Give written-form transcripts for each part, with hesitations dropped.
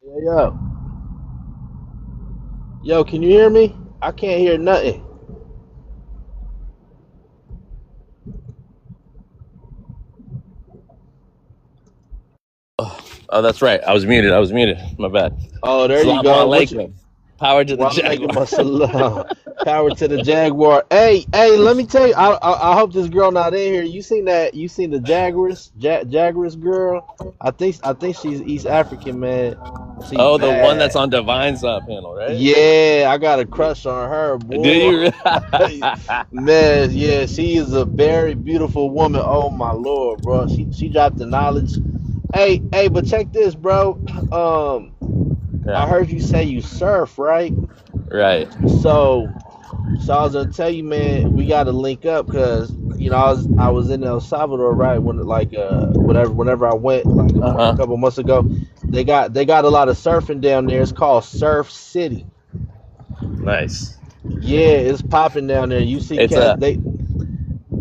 Yo, yo, can you hear me? I can't hear nothing. Oh, that's right. I was muted. I was muted. My bad. Oh, there you Salaam go. What you? alaikum. Power to the Well, I'm making Jaguar. my salam. Power to the Jaguar. Hey, let me tell you. I hope this girl not in here. You seen that? You seen the Jaguars girl? I think she's East African, man. She Oh, the one that's bad. on Divine's panel, right? Yeah, I got a crush on her, Do boy. you? Man, yeah, she is a very beautiful woman. Oh my lord, bro. She dropped the knowledge. Hey, but check this, bro. Um, I Yeah. heard you say you surf, right? Right. So, so I was gonna tell you, man, we got to link up because I was in El Salvador, right? When whenever I went like Uh a huh. couple months ago, they got a lot of surfing down there. It's called Surf City. Nice. Yeah, it's popping down there. You see It's cats, a.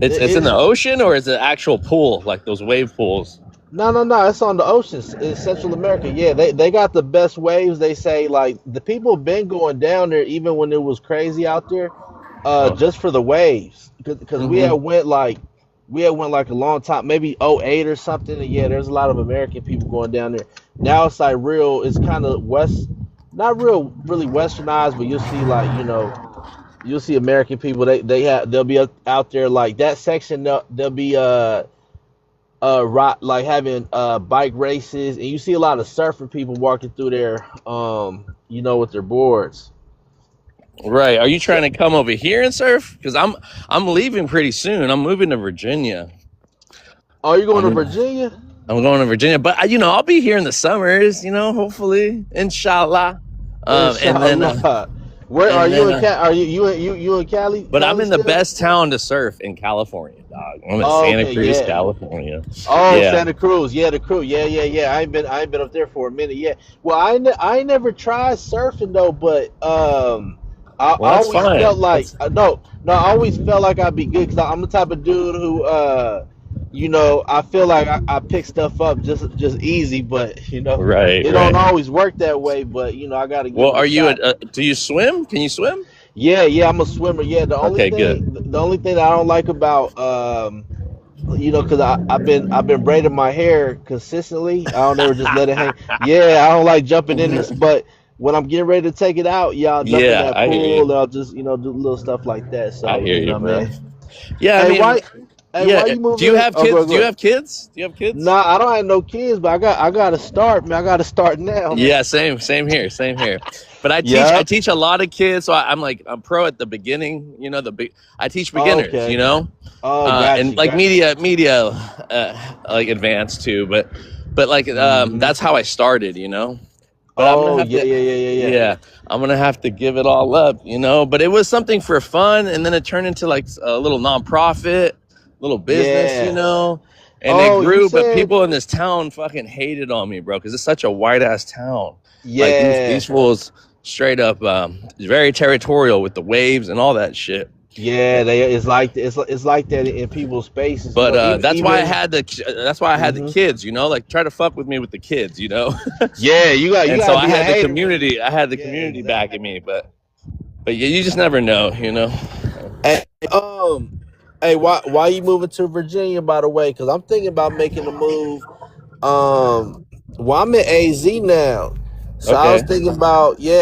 It's in it's the ocean, or is it actual pool like those wave pools? no. It's on the oceans in Central America. Yeah, they got the best waves. They say like the people been going down there even when it was crazy out there, Oh. just for the waves. Because Mm-hmm. we had went like a long time, maybe '08 or something. And yeah, there's a lot of American people going down there. Now it's like real. It's kind of not really westernized, but you'll see like you'll see American people. They'll be out there like that section. They'll be like having bike races, and you see a lot of surfing people walking through there, with their boards. Right. Are you So, trying to come over here and surf? Because I'm leaving pretty soon. I'm moving to Virginia. are you going to I'm Virginia? I'm going to Virginia, but I'll be here in the summers. Hopefully, inshallah. And then Inshallah. Where are and you then in Cal? Are you in Cali? but I'm Cali in the still? best town to surf in California, dog. I'm in Oh, Santa okay, Cruz, yeah. California. Oh, Yeah. Santa Cruz. Yeah, the crew. Yeah. I ain't been up there for a minute. Yeah. Well, I ain't never tried surfing though, but I Well, that's always felt fine. like That's no, I always felt like I'd be good because I'm the type of dude who I feel like I pick stuff up just easy, but right, it don't right. always work that way. But I got to give Well, it a are you? shot. Do you swim? Can you swim? Yeah, I'm a swimmer. Yeah, Okay, good. the only thing that I don't like about because I've been braiding my hair consistently. I don't ever just let it hang. Yeah, I don't like jumping in this, but when I'm getting ready to take it out, yeah, I'll jump in Yeah, that I hear pool. you. And I'll just do little stuff like that. I So hear you, man. bro. Yeah, I Hey, mean, why yeah. you Do you moving? have Oh, kids? Do go you ahead. have kids? Do you have kids? Nah, I don't have no kids, but I got to start, man. I got to start now, man. Yeah, same here, same here. But I Yep. teach a lot of kids, so I'm pro at the beginning. I teach beginners, Okay. Oh, and like got you. media, like advanced too. But like Hmm. that's how I started, But I'm gonna Oh, have yeah, to, yeah, yeah, yeah, yeah. yeah, I'm gonna have to give it all up. But it was something for fun, and then it turned into like a little nonprofit, little business. Yeah. And it Oh, you grew, but said people in this town fucking hated on me, bro, because it's such a white ass town. Like these yeah. fools straight up very territorial with the waves and all that shit. Yeah, it's like that in people's spaces, But even even. that's why I had the Hmm. kids, like try to fuck with me with the kids. Yeah, you And got so to I be a had the hater. community, Yeah, backing exactly. me, but yeah, you just never know. Hey, hey, why you moving to Virginia, by the way? Because I'm thinking about making a move. Um, well, I'm in AZ now, so Okay,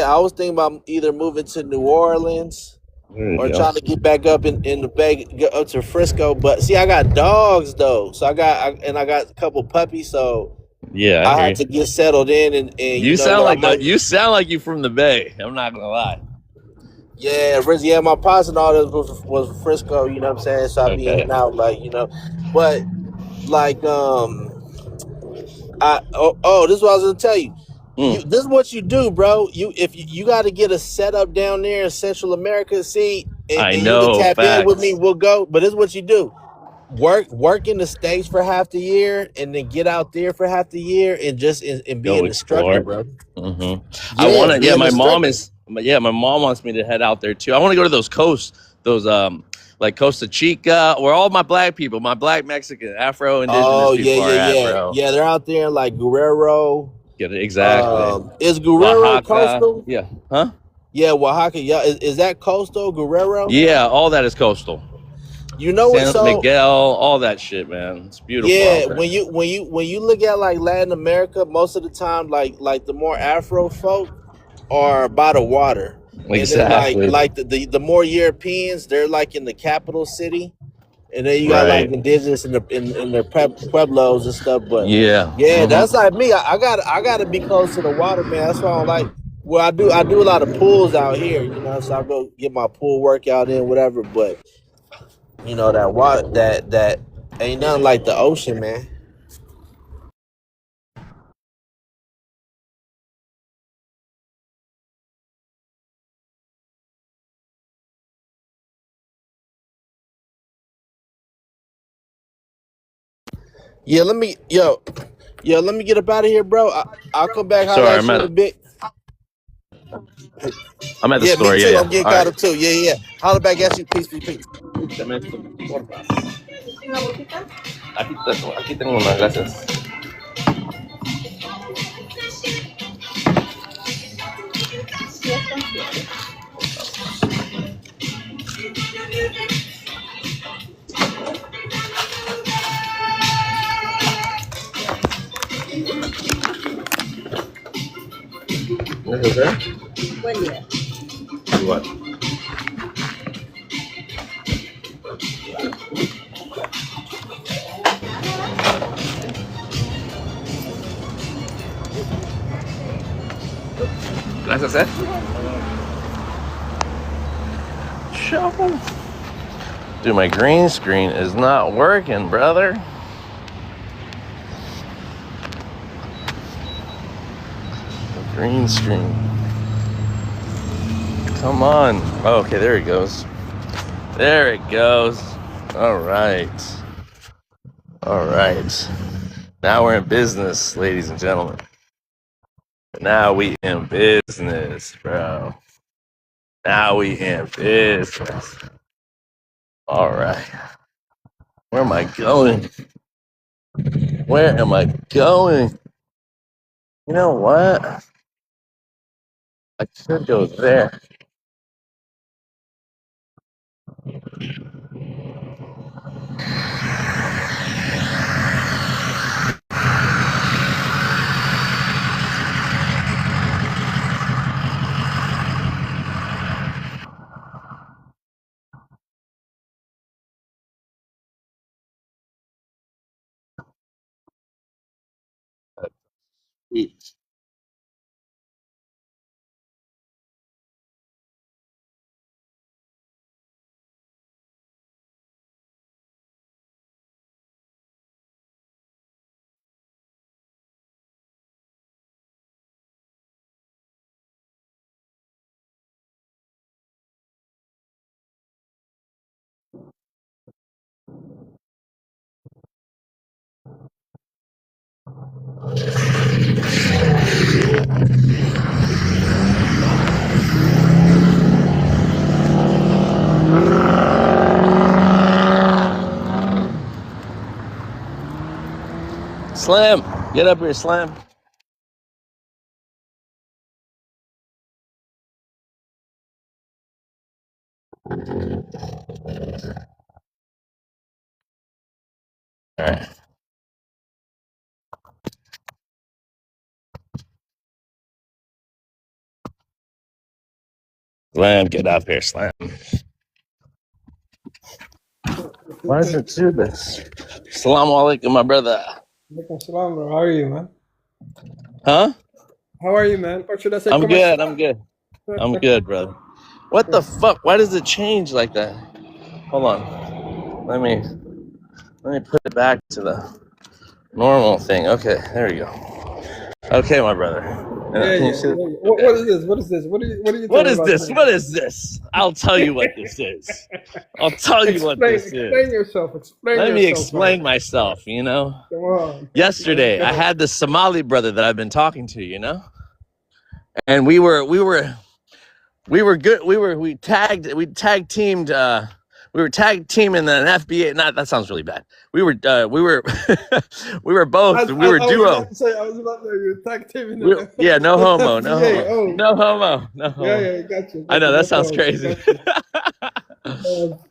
I was thinking about either moving to New Orleans there you or go. trying to get back up in the Bay, get up to Frisco. But see, I got dogs though, so I got a couple puppies, so Yeah, I I hear had you. to get settled in, and I might. You sound like you from the Bay. I'm not gonna lie. Yeah, yeah, my pops and all this was Frisco, you know what I'm saying? So I be in Okay. and out, like, but like, this is what I was gonna tell you. Mm, This is what you do, bro. If you got to get a setup down there in Central America, see, I and you can know, tap in with me, facts. we'll go. But this is what you do: work in the States for half the year, and then get out there for half the year, and just and be Go an instructor, explore. bro. Hmm. I want Yeah, to. be Yeah, an instructor. my mom wants me to head out there too. I want to go to those coasts, those like Costa Chica, where all my black people, my black Mexican, Afro indigenous Oh yeah, people yeah, are at, yeah, bro. yeah. They're out there in like Guerrero. get it exactly. Is Guerrero Oaxaca, coastal? yeah, huh? Yeah, Oaxaca. Yeah, is that coastal, Guerrero? Yeah, all that is coastal. You know what? San So Miguel, all that shit, man. It's beautiful yeah, out there. when you look at like Latin America, most of the time, like the more Afro folk are by the water, and then Exactly. the more Europeans, they're like in the capital city, and then you got like Right. indigenous in their pueblos and stuff. But Yeah. yeah, that's like me. I gotta be close to the water, man. That's why I don't like. Well, I do a lot of pools out here, you know, so I go get my pool workout in, whatever. But you know that water that ain't nothing like the ocean, man. Yeah, let me get up out of here, bro. I'll come back, holler Sorry, at you in a bit. I'm at the Yeah, me store. Yeah, too. I'm yeah. getting All caught right. up too. Yeah. Holler back at you. Peace, peace, peace. Aquí tengo una, gracias. Okay. Buen día. What? Gracias, eh? Shovel. Dude, my green screen is not working, brother. The green screen. Come on. Oh, okay, there it goes. There it goes. All right. All right. Now we're in business, ladies and gentlemen. Now we in business, bro. Now we in business. All right. Where am I going? Where am I going? You know what? I should go there. Slim, get up here, Slim. All right. Slim, get up here, Slim. Why does it do this? Assalamu alaikum, my brother. Alaikum salam, bro. How are you, man? Huh? How are you, man? Or should I say, I'm come good. I'm good. I'm good, brother. What the fuck? Why does it change like that? Hold on. Let me put it back to the normal thing. Okay, there you go. Okay, my brother. Yeah, Can you yeah, see yeah. it? What is this? What is this? What are you What talking is about this? today? What is this? I'll tell you what this is. I'll tell you what this Explain is. yourself. Explain Let me yourself, explain man. myself, you know? Come on. Yesterday, I had this Somali brother that I've been talking to, you know? And we were good. We tag teamed we were tag teaming an FBA. Not that sounds really bad. We were we were both. We were I was duo. about to say, I was about to tag team in Yeah, no the homo, no FBA. homo, Oh, no homo, no yeah, homo. yeah, gotcha. I know No that sounds problem. crazy. Got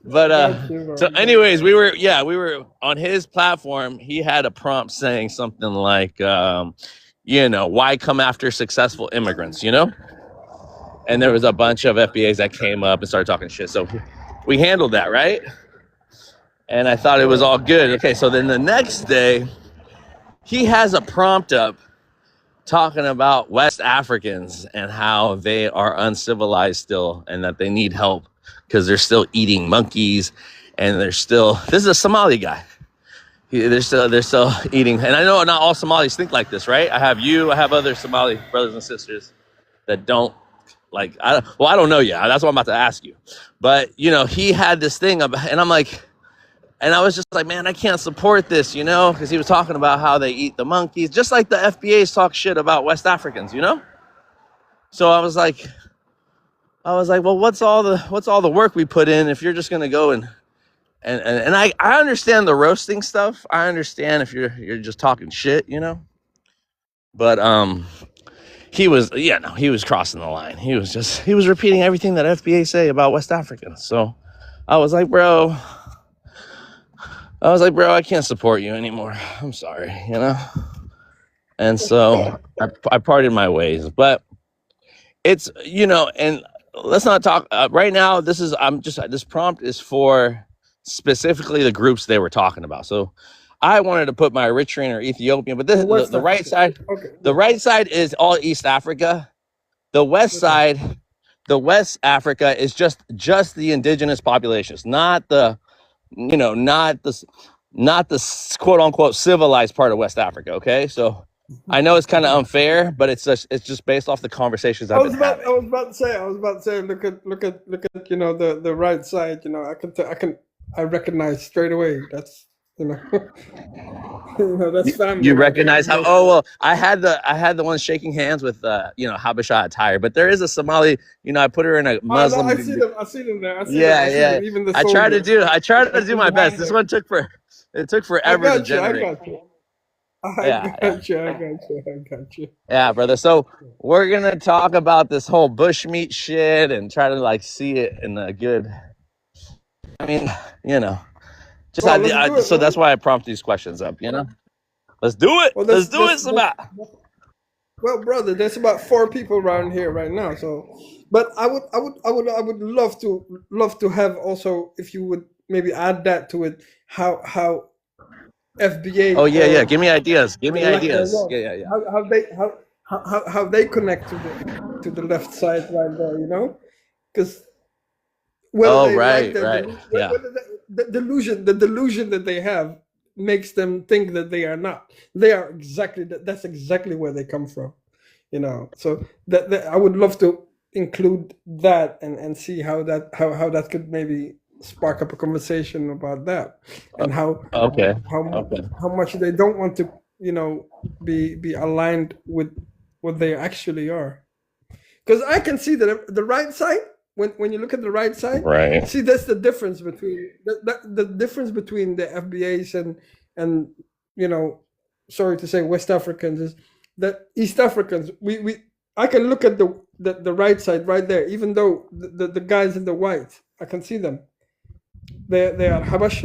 But you, bro. so anyways, we were on his platform. He had a prompt saying something like, why come after successful immigrants, And there was a bunch of FBAs that came up and started talking shit. So we handled that, right? And I thought it was all good. Okay, so then the next day, he has a prompt up talking about West Africans and how they are uncivilized still and that they need help because they're still eating monkeys and this is a Somali guy. They're still eating. And I know not all Somalis think like this, right? I have other Somali brothers and sisters that don't like, I don't know yet. That's what I'm about to ask you. But, he had this thing and I'm like, and I was just like, man, I can't support this, because he was talking about how they eat the monkeys, just like the FBAs talk shit about West Africans, So I was like, well, what's all the work we put in if you're just gonna go and I understand the roasting stuff. I understand if you're just talking shit, But he was crossing the line. He was repeating everything that FBA say about West Africans. So I was like, bro, I can't support you anymore. I'm sorry, And so I parted my ways. But it's, and let's not talk right now. This prompt is for specifically the groups they were talking about. So I wanted to put my Eritrean or Ethiopian, but the right side, the right side is all East Africa. The west side, the West Africa is just the indigenous populations, not the not the quote unquote civilized part of West Africa. Okay, so I know it's kind of unfair, but it's just based off the conversations I've been having. I was about to say, look at the right side. I recognize straight away. That's that's family. You recognize how? Oh well, I had the one shaking hands with Habesha attire, but there is a Somali. I put her in a Muslim. I see them there. Yeah. Even the I tried to do my best. This one took forever to generate. I got you. Yeah, brother. So we're gonna talk about this whole bushmeat shit and try to see it in a good. I mean, so that's why I prompt these questions up. Let's do it. Well, let's do it, Sabat. Well, brother, there's about 4 people around here right now. So, but I would love to have also, if you would maybe add that to it, how FBA. Oh yeah. Give me ideas. Yeah. How they connect to the left side right there, because. Right. The delusion that they have makes them think that they are not. They are that's exactly where they come from, So that I would love to include that and see how that could maybe spark up a conversation about that and how much they don't want to be aligned with what they actually are. Because I can see that the right side. When you look at the right side, right. See, that's the difference between the difference between the FBAs and sorry to say West Africans is that East Africans I can look at the right side right there, even though the guys in the white, I can see them. They are Habash,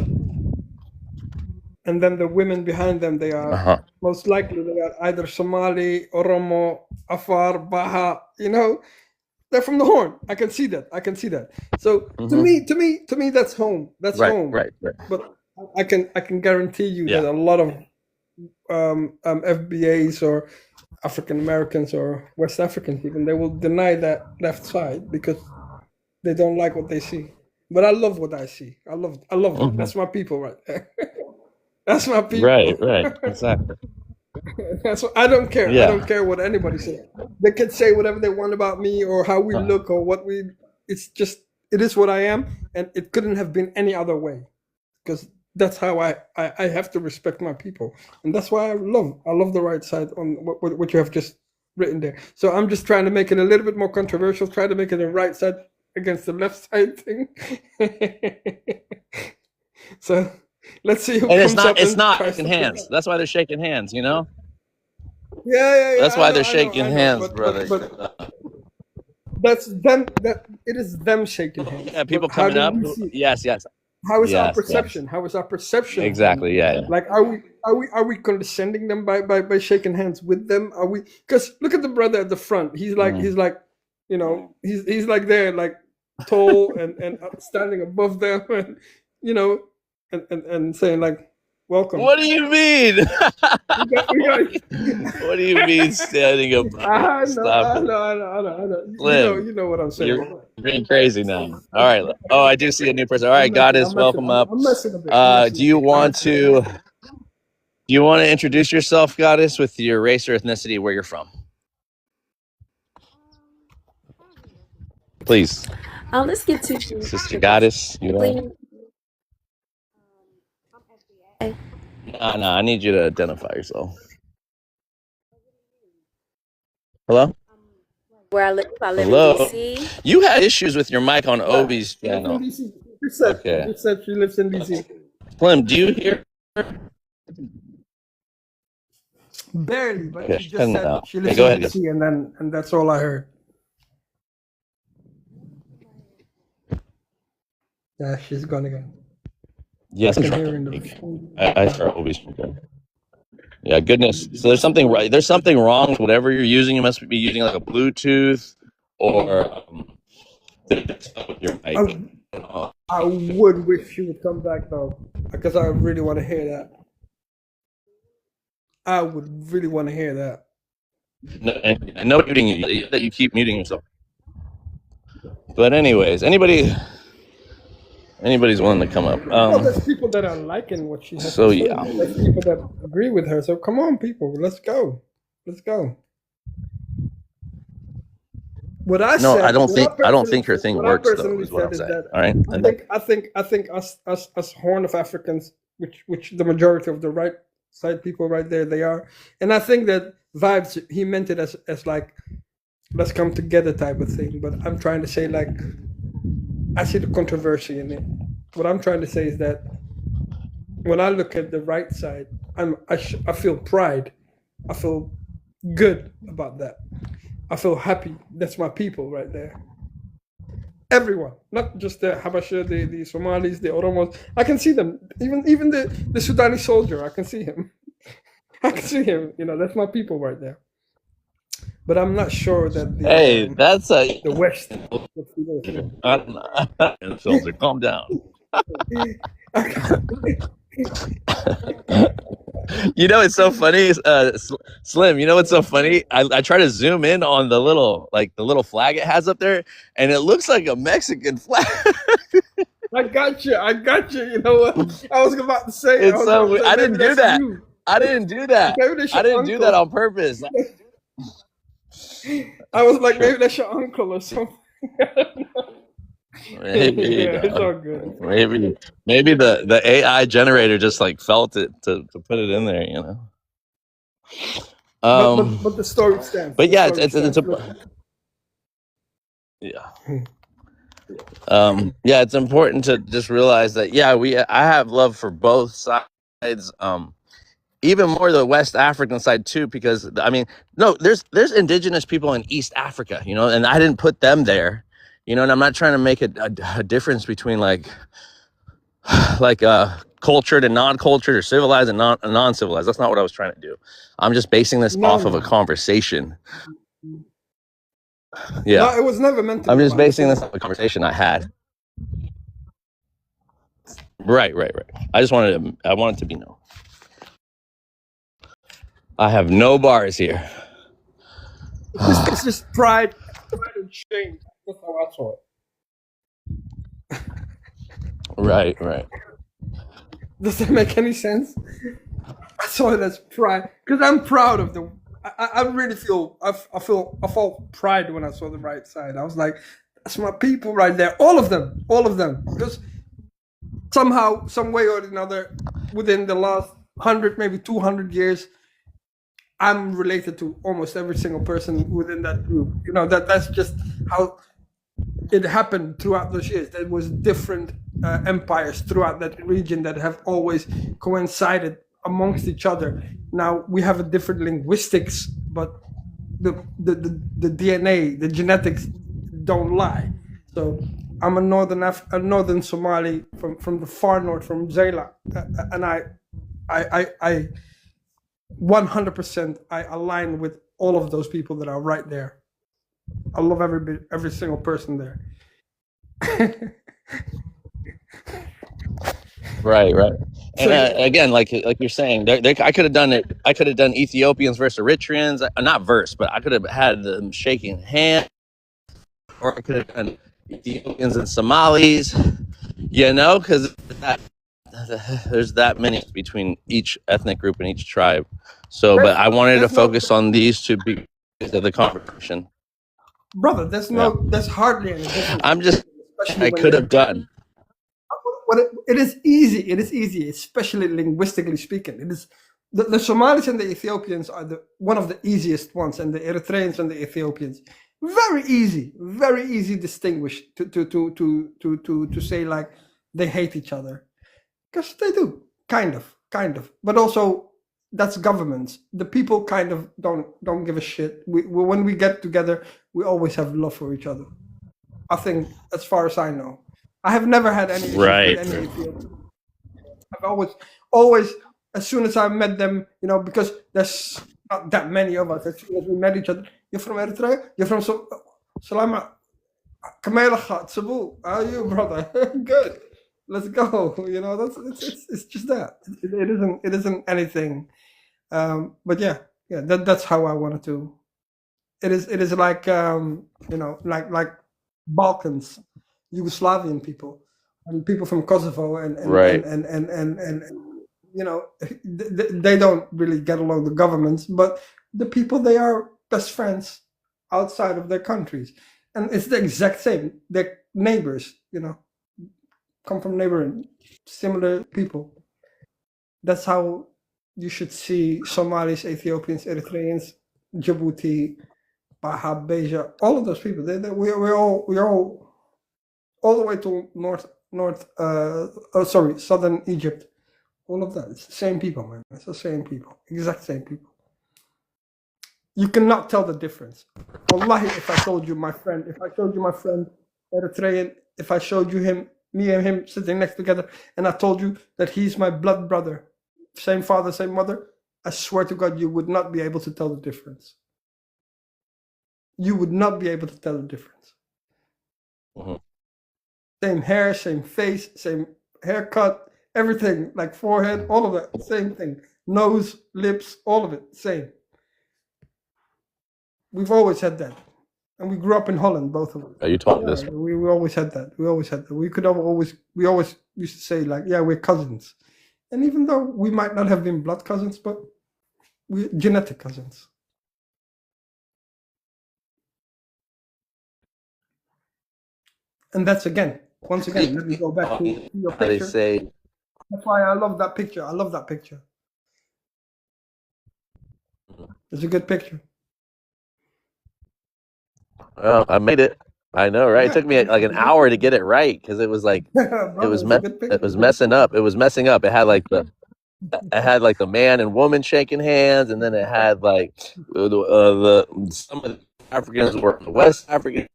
and then the women behind them, they are most likely they are either Somali, Oromo, Afar, Baha, They're from the Horn. I can see that. So to me, that's home. That's home. Right. But I can guarantee you that a lot of FBAs or African Americans or West Africans even, they will deny that left side because they don't like what they see. But I love what I see. I love them. That's my people right there. That's my people. Right. Exactly. That's what, I don't care. Yeah. I don't care what anybody says. They can say whatever they want about me or how we look or what we. It's just it is what I am, and it couldn't have been any other way, because that's how I have to respect my people, and that's why I love the right side on what you have just written there. So I'm just trying to make it a little bit more controversial. Try to make it the right side against the left side thing. So let's see who And comes up it's and not tries shaking to pick. hands. That's why they're shaking hands, you know? Yeah. That's why they're shaking I know. hands, But brother. that's them. That it is them shaking hands. Yeah, people But how coming do up. we see? Yes. How is our Yes. perception? How is our perception of them? Exactly. Yeah. Like, are we condescending them by shaking hands with them? Are we? Because look at the brother at the front. He's like, you know, he's like there, like tall and standing above them, and you know, and saying like, "Welcome." What do you mean? We got, What do you mean standing up? I Stop it. know. You know what I'm saying. You're being crazy now. All right. Oh, I do see a new person. All right, Goddess, welcome up. I'm messing a bit. Do you want to introduce yourself, Goddess, with your race or ethnicity, where you're from? Please. Let's get to Sister Goddess, you know. No, I need you to identify yourself. Hello? where I live. I live Hello? in DC. You had issues with your mic on Obi's channel. You Okay. said she lives in DC. Slim, do you hear? Barely, but Okay, she cut just it said out. she Okay, lives go in ahead. DC, and that's all I heard. Yeah, she's gone again. Yes, I can hear her in the. I heard Obi's. Yeah, goodness. So there's something right. There's something wrong with whatever you're using. You must be using like a Bluetooth or your mic. I would wish she would come back though, because I really want to hear that. I would really want to hear that. No, and I know that you keep muting yourself. But anyways, anybody's willing to come up. Well, there's people that are liking what she has So, to say. yeah. There's people that agree with her. So come on, people, let's go. Let's go. What I No, said, I don't what think her thing what I works though. personally Is what I'm said saying. is All right. I think us Horn of Africans, which the majority of the right side people right there they are, and I think that vibes he meant it as like let's come together type of thing. But I'm trying to say like I see the controversy in it. What I'm trying to say is that when I look at the right side, I feel pride. I feel good about that. I feel happy. That's my people right there. Everyone, not just the Habasha, the Somalis, the Oromos. I can see them. Even the Sudani soldier, I can see him. I can see him. You know, that's my people right there. But I'm not sure that the That's a the West. Filter, calm down. You know, it's so funny, Slim. You know what's so funny? I try to zoom in on the little flag it has up there, and it looks like a Mexican flag. I got you. You know what? I was about to say. It's so. I didn't do that. I didn't do that. I didn't do that on purpose. I was like, maybe that's your uncle or something. Maybe, yeah, it's all good. Maybe the AI generator just like felt it to put it in there, you know. But the story stands. But yeah, it's yeah, it's important to just realize that I have love for both sides. Even more the West African side too, because I mean, no, there's indigenous people in East Africa, you know, and I didn't put them there, you know, and I'm not trying to make a difference between like cultured and non-cultured or civilized and non-civilized. That's not what I was trying to do. I'm just basing this off of a conversation. Yeah, no, it was never meant to. I'm just basing this off a conversation I had. Right. I wanted to be known. I have no bars here. It's just pride and shame. That's how I saw it. Right. Does that make any sense? I saw it as pride because I'm proud of the. I really feel I felt pride when I saw the right side. I was like, that's my people right there. All of them. Because somehow, some way or another, within the last 100, maybe 200 years, I'm related to almost every single person within that group. You know, that's just how it happened throughout those years. There was different empires throughout that region that have always coincided amongst each other. Now we have a different linguistics, but the DNA, the genetics don't lie. So I'm a northern Somali from the far north, from Zeeland, and I 100% I align with all of those people that are right there. I love every single person there. Right, right. And So again, like you're saying, I could have done it. I could have done Ethiopians versus Eritreans, not verse, but I could have had them shaking hands, or I could have done Ethiopians and Somalis. You know, because there's that many between each ethnic group and each tribe. So, but I wanted to there's no, focus on these to be the conversation. brother. There's hardly any difference. I'm just, Especially I when could you're- have done. But it is easy. It is easy, especially linguistically speaking. It is the Somalis and the Ethiopians are one of the easiest ones, and the Eritreans and the Ethiopians very easy distinguish to say like they hate each other, because they do kind of, but also that's governments. The people kind of don't give a shit. When we get together, we always have love for each other. I think, as far as I know, I have never had any issues Right. with any Ethiopian. I've always, as soon as I met them, because there's not that many of us. As soon as we met each other, you're from Eritrea, you're from Salama, Kamela, Cebu. How are you, brother? Good. Let's go. It's just that. It isn't anything. But yeah, that's how I wanted to. It is like like Balkans, Yugoslavian people, and people from Kosovo, and Right. and they don't really get along, the governments, but the people, they are best friends outside of their countries, and it's the exact same. They're neighbors, come from neighboring similar people. That's how you should see Somalis, Ethiopians, Eritreans, Djibouti, Baja, Beja, all of those people. We're all the way to southern Egypt. All of that. It's the same people, man. It's the same people. Exact same people. You cannot tell the difference. Wallahi, if I showed you my friend Eritrean, if I showed you me and him sitting next together, and I told you that he's my blood brother, same father, same mother, I swear to God, you would not be able to tell the difference. You would not be able to tell the difference. Mhm. Same hair, same face, same haircut, everything, like forehead, all of that, same thing. Nose, lips, all of it, same. We've always had that. And we grew up in Holland, both of us. Are you talking this? We always had that. We always had that. We always used to say, like, yeah, we're cousins. And even though we might not have been blood cousins, but we're genetic cousins. And that's once again, let me go back to your How they picture. say, That's why I love that picture. I love that picture. It's a good picture. well, I made it. I know, right? It Yeah. took me like an hour to get it right because it was like Brother, it was it's a good picture. it was messing up. It was messing up. It had like the man and woman shaking hands, and then it had like some of the Africans were on the West African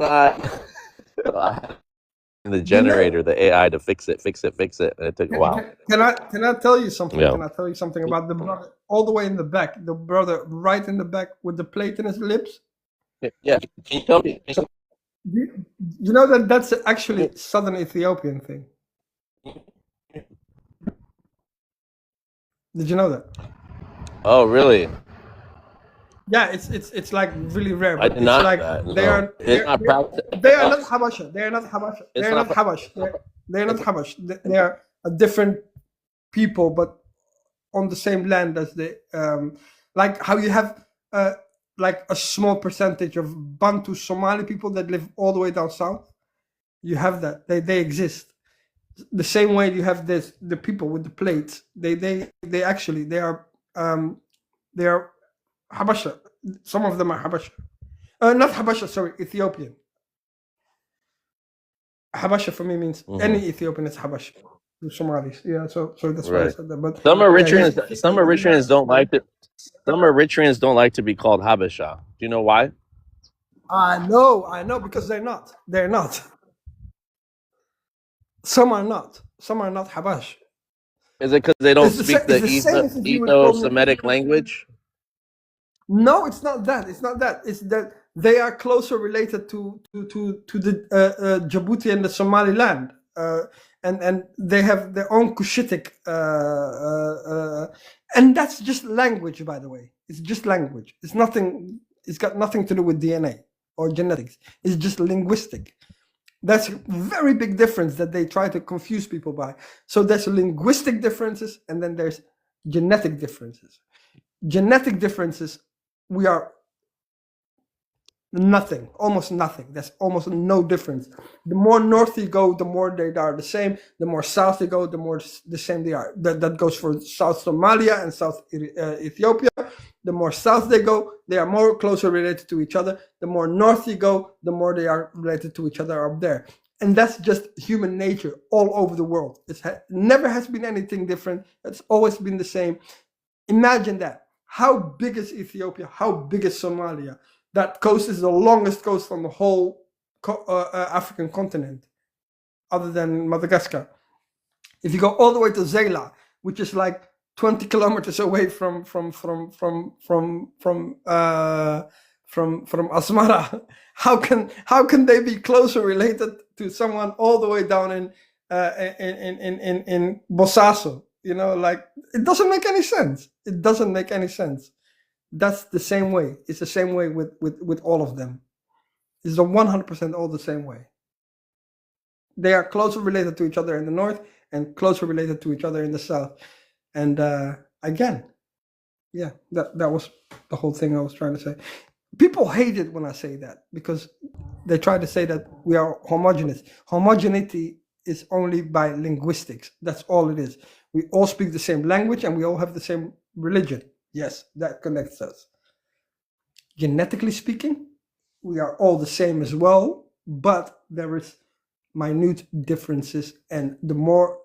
side. The generator, the AI to fix it, and it took a while. Can I tell you something? Yeah. Can I tell you something about the brother all the way in the back? The brother right in the back with the plate in his lips. Yeah, can you tell me? You know that's actually Southern Ethiopian thing. Did you know that? Oh, really? Yeah, it's like really rare. I But did it's not. like No. they are It's not practice. they are not Habasha. They are not Habasha. It's They are not not Habash. They are not Habash. They are a different people, but on the same land as the like how you have like a small percentage of Bantu Somali people that live all the way down south. You have that. They exist. The same way you have the people with the plates. They actually they are Habasha. Some of them are Habasha. Not Habasha, sorry, Ethiopian. Habasha for me means Mhm. any Ethiopian is Habash to Somalis. Yeah, so that's why I Right. said that. But Some yeah, Eritreans, some Eritreans don't like it. Some Eritreans don't like to be called Habesha. Do you know why? I know, because they're not. They're not. Some are not. Some are not Habash. Is it because they don't It's the, speak it's the the same as if you would call me. Ethno-Semitic language? No, it's not that. It's not that. It's that they are closer related to the Djibouti and the Somaliland, and they have their own Cushitic, and that's just language, by the way. It's just language. It's nothing. It's got nothing to do with DNA or genetics. It's just linguistic. That's a very big difference that they try to confuse people by. So there's linguistic differences, and then there's genetic differences. Genetic differences, we are nothing, almost nothing. There's almost no difference. The more north you go, the more they are the same. The more south you go, the more the same they are. That goes for South Somalia and South Ethiopia. The more south they go, they are more closer related to each other. The more north you go, the more they are related to each other up there. And that's just human nature all over the world. It never has been anything different. It's always been the same. Imagine that. How big is Ethiopia? How big is Somalia? That coast is the longest coast on the whole African continent, other than Madagascar. If you go all the way to Zela, which is like 20 kilometers away from Asmara, how can they be closer related to someone all the way down in Bosaso? You know, like, it doesn't make any sense. It doesn't make any sense. That's the same way. It's the same way with all of them. It's 100% all the same way. They are closer related to each other in the north and closer related to each other in the south. And again, yeah, that was the whole thing I was trying to say. People hate it when I say that because they try to say that we are homogeneous. Homogeneity is only by linguistics. That's all it is. We all speak the same language and we all have the same religion. Yes, that connects us. Genetically speaking, we are all the same as well, but there is minute differences, and the more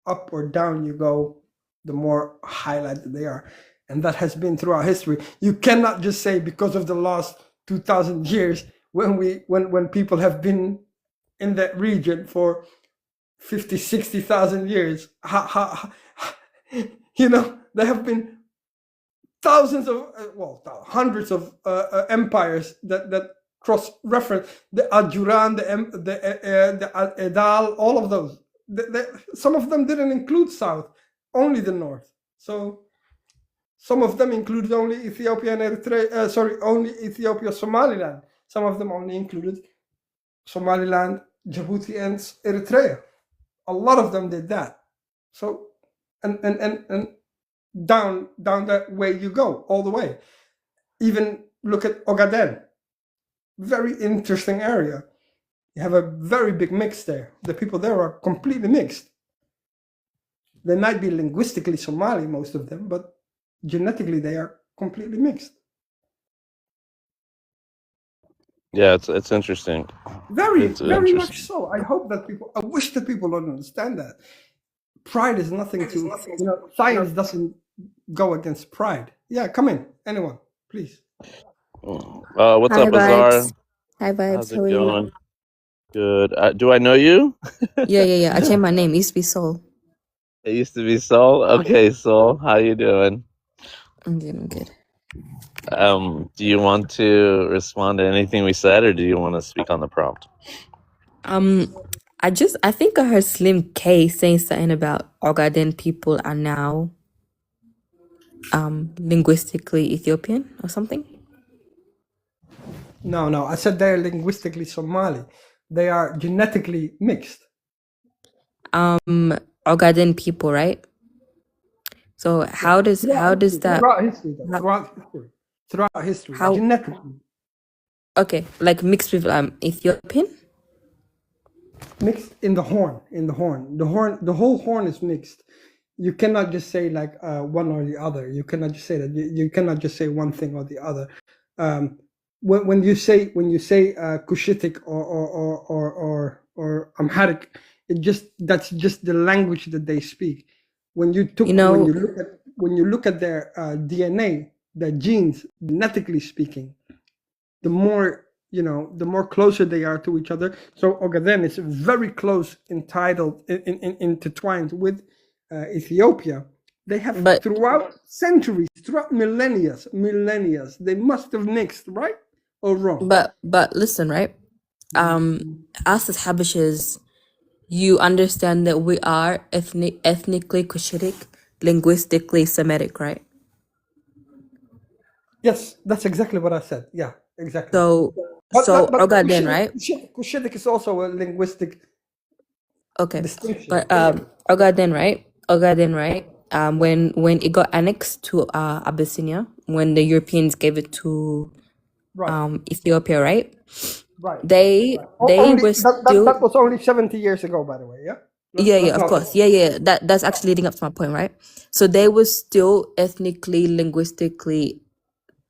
up or down you go, the more highlighted they are. And that has been throughout history. You cannot just say because of the last 2,000 years when people have been in that region for 50, 60,000 years. You know, there have been thousands of, hundreds of empires that cross-reference the Ajuran, the Edal, all of those. Some of them didn't include south, only the north. So some of them included only Ethiopia and Eritrea. Only Ethiopia, Somaliland. Some of them only included Somaliland, Djibouti, and Eritrea. A lot of them did that. So and down that way you go, all the way. Even look at Ogaden. Very interesting area. You have a very big mix there. The people there are completely mixed. They might be linguistically Somali, most of them, but genetically they are completely mixed. Yeah, it's interesting. Very much so. I wish that people don't understand that. Pride is nothing to, science doesn't go against pride. Yeah, come in, anyone, please. What's Hi, up, Azar? Vibes. Hi, Vibes. How's it How are you? going? Good. Do I know you? Yeah. I changed my name. It used to be Soul. It used to be Soul. Okay, Soul. How you doing? I'm good. Do you want to respond to anything we said, or do you want to speak on the prompt? I think I heard Slim K saying something about Ogaden people are now linguistically Ethiopian or something. No, I said they're linguistically Somali. They are genetically mixed. Ogaden people, right? So how does that throughout history, How- genetically okay, like mixed with Ethiopian? mixed in the horn. The whole horn is mixed. You cannot just say like one or the other. You cannot just say that. You cannot just say one thing or the other. When you say Cushitic or or Amharic. That's just the language that they speak. When you know, look at their DNA, their genes, genetically speaking, the more the more closer they are to each other. So Ogaden is very close intertwined with Ethiopia. They have but throughout centuries, throughout millennia, they must have mixed, right or wrong? but listen, right? Us as Habishas, you understand that we are ethnically Cushitic, linguistically Semitic, right? Yes, that's exactly what I said. Yeah, exactly. So But Ogaden, right? Cushitic is also a linguistic Okay, distinction. but Ogaden, right? Ogaden, right? When it got annexed to Abyssinia, when the Europeans gave it to Right. Ethiopia, right? Right. They Only were still that was only 70 years ago, by the way. Yeah. yeah, of course, yeah. That's actually leading up to my point, right? So they were still ethnically, linguistically,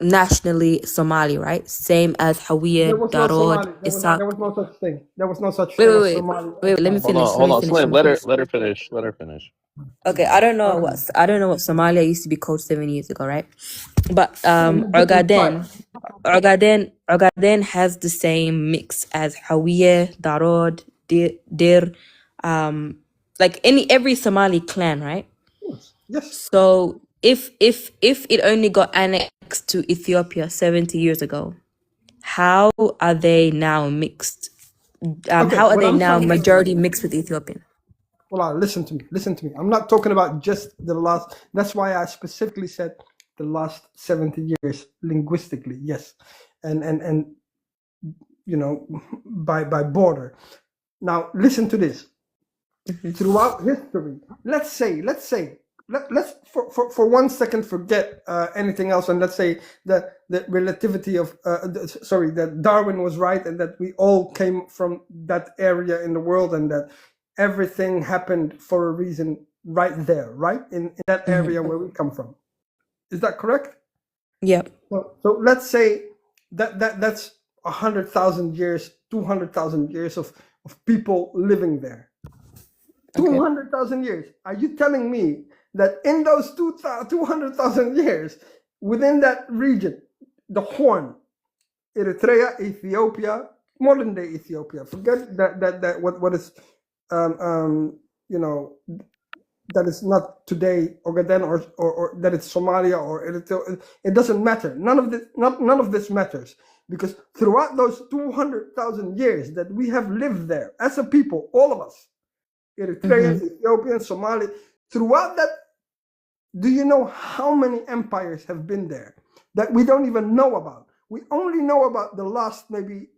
nationally Somali, right? Same as There Hawiye, was no Darod, Somali. Isaac. There was no such thing. There was no such Wait, thing wait, as wait, Somali. wait. Let me finish. Hold on, Slim. Let Let me finish. her finish. Okay, I don't know what Somalia used to be called 7 years ago, right? But Different tribes. Ogaden has the same mix as Hawiye, Darod, Dir, like every Somali clan, right? Yes. So if it only got annexed to Ethiopia 70 years ago, how are they now mixed? How are what they I'm now saying is- majority mixed with Ethiopian? Well, listen to me. I'm not talking about just the last. That's why I specifically said the last 70 years linguistically. Yes, and by border. Now listen to this. Throughout history, let's for 1 second forget anything else, and let's say that the relativity of that Darwin was right, and that we all came from that area in the world, and that everything happened for a reason right there, right in that area where we come from. Is that correct? Yep. So let's say that's 100,000 years, 200,000 years of people living there. 200,000 years. Are you telling me that in those 200,000 years, within that region, the Horn, Eritrea, Ethiopia, modern day Ethiopia, forget that what is that is not today Ogaden or that it's Somalia or Eritrea. It doesn't matter. None of this matters, because throughout those 200,000 years that we have lived there as a people, all of us, Eritreans, Ethiopians, Somali, throughout that, do you know how many empires have been there that we don't even know about? We only know about the last maybe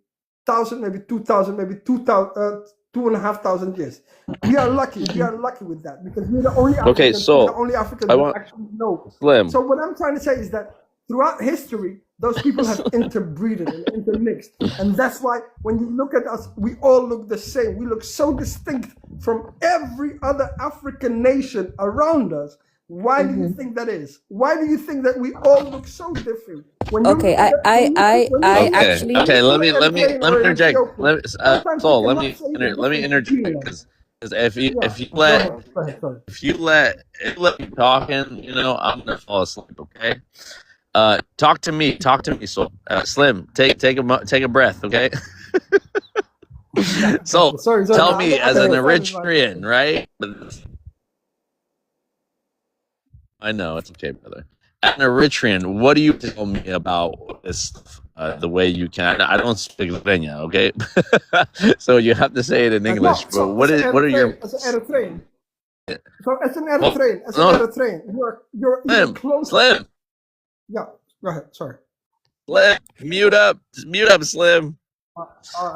1,000, maybe 2,000, maybe 2,500 years. We are lucky. We are lucky with that, because we're the only Africans. Okay, so we're the only Africans that actually know. Slim. So what I'm trying to say is that throughout history, those people have interbreeded and intermixed. And that's why when you look at us, we all look the same. We look so distinct from every other African nation around us. Why do you think that is? Why do you think that we all look so different? Okay, actually. Okay, let me interject. Soul, let me interject, because if you let me talking, I'm gonna fall asleep. Okay. Talk to me, Soul. Slim, take a breath, okay? So sorry, tell me, as an Eritrean, right? I know, it's okay, brother. As an Eritrean, what do you tell me about this? The way you can. I don't speak Lithuania, okay? So you have to say it in English. But what are your? As an Eritrean. So as an Eritrean, you're close. Slim. Yeah, go ahead. Sorry. Slim, mute up, Slim.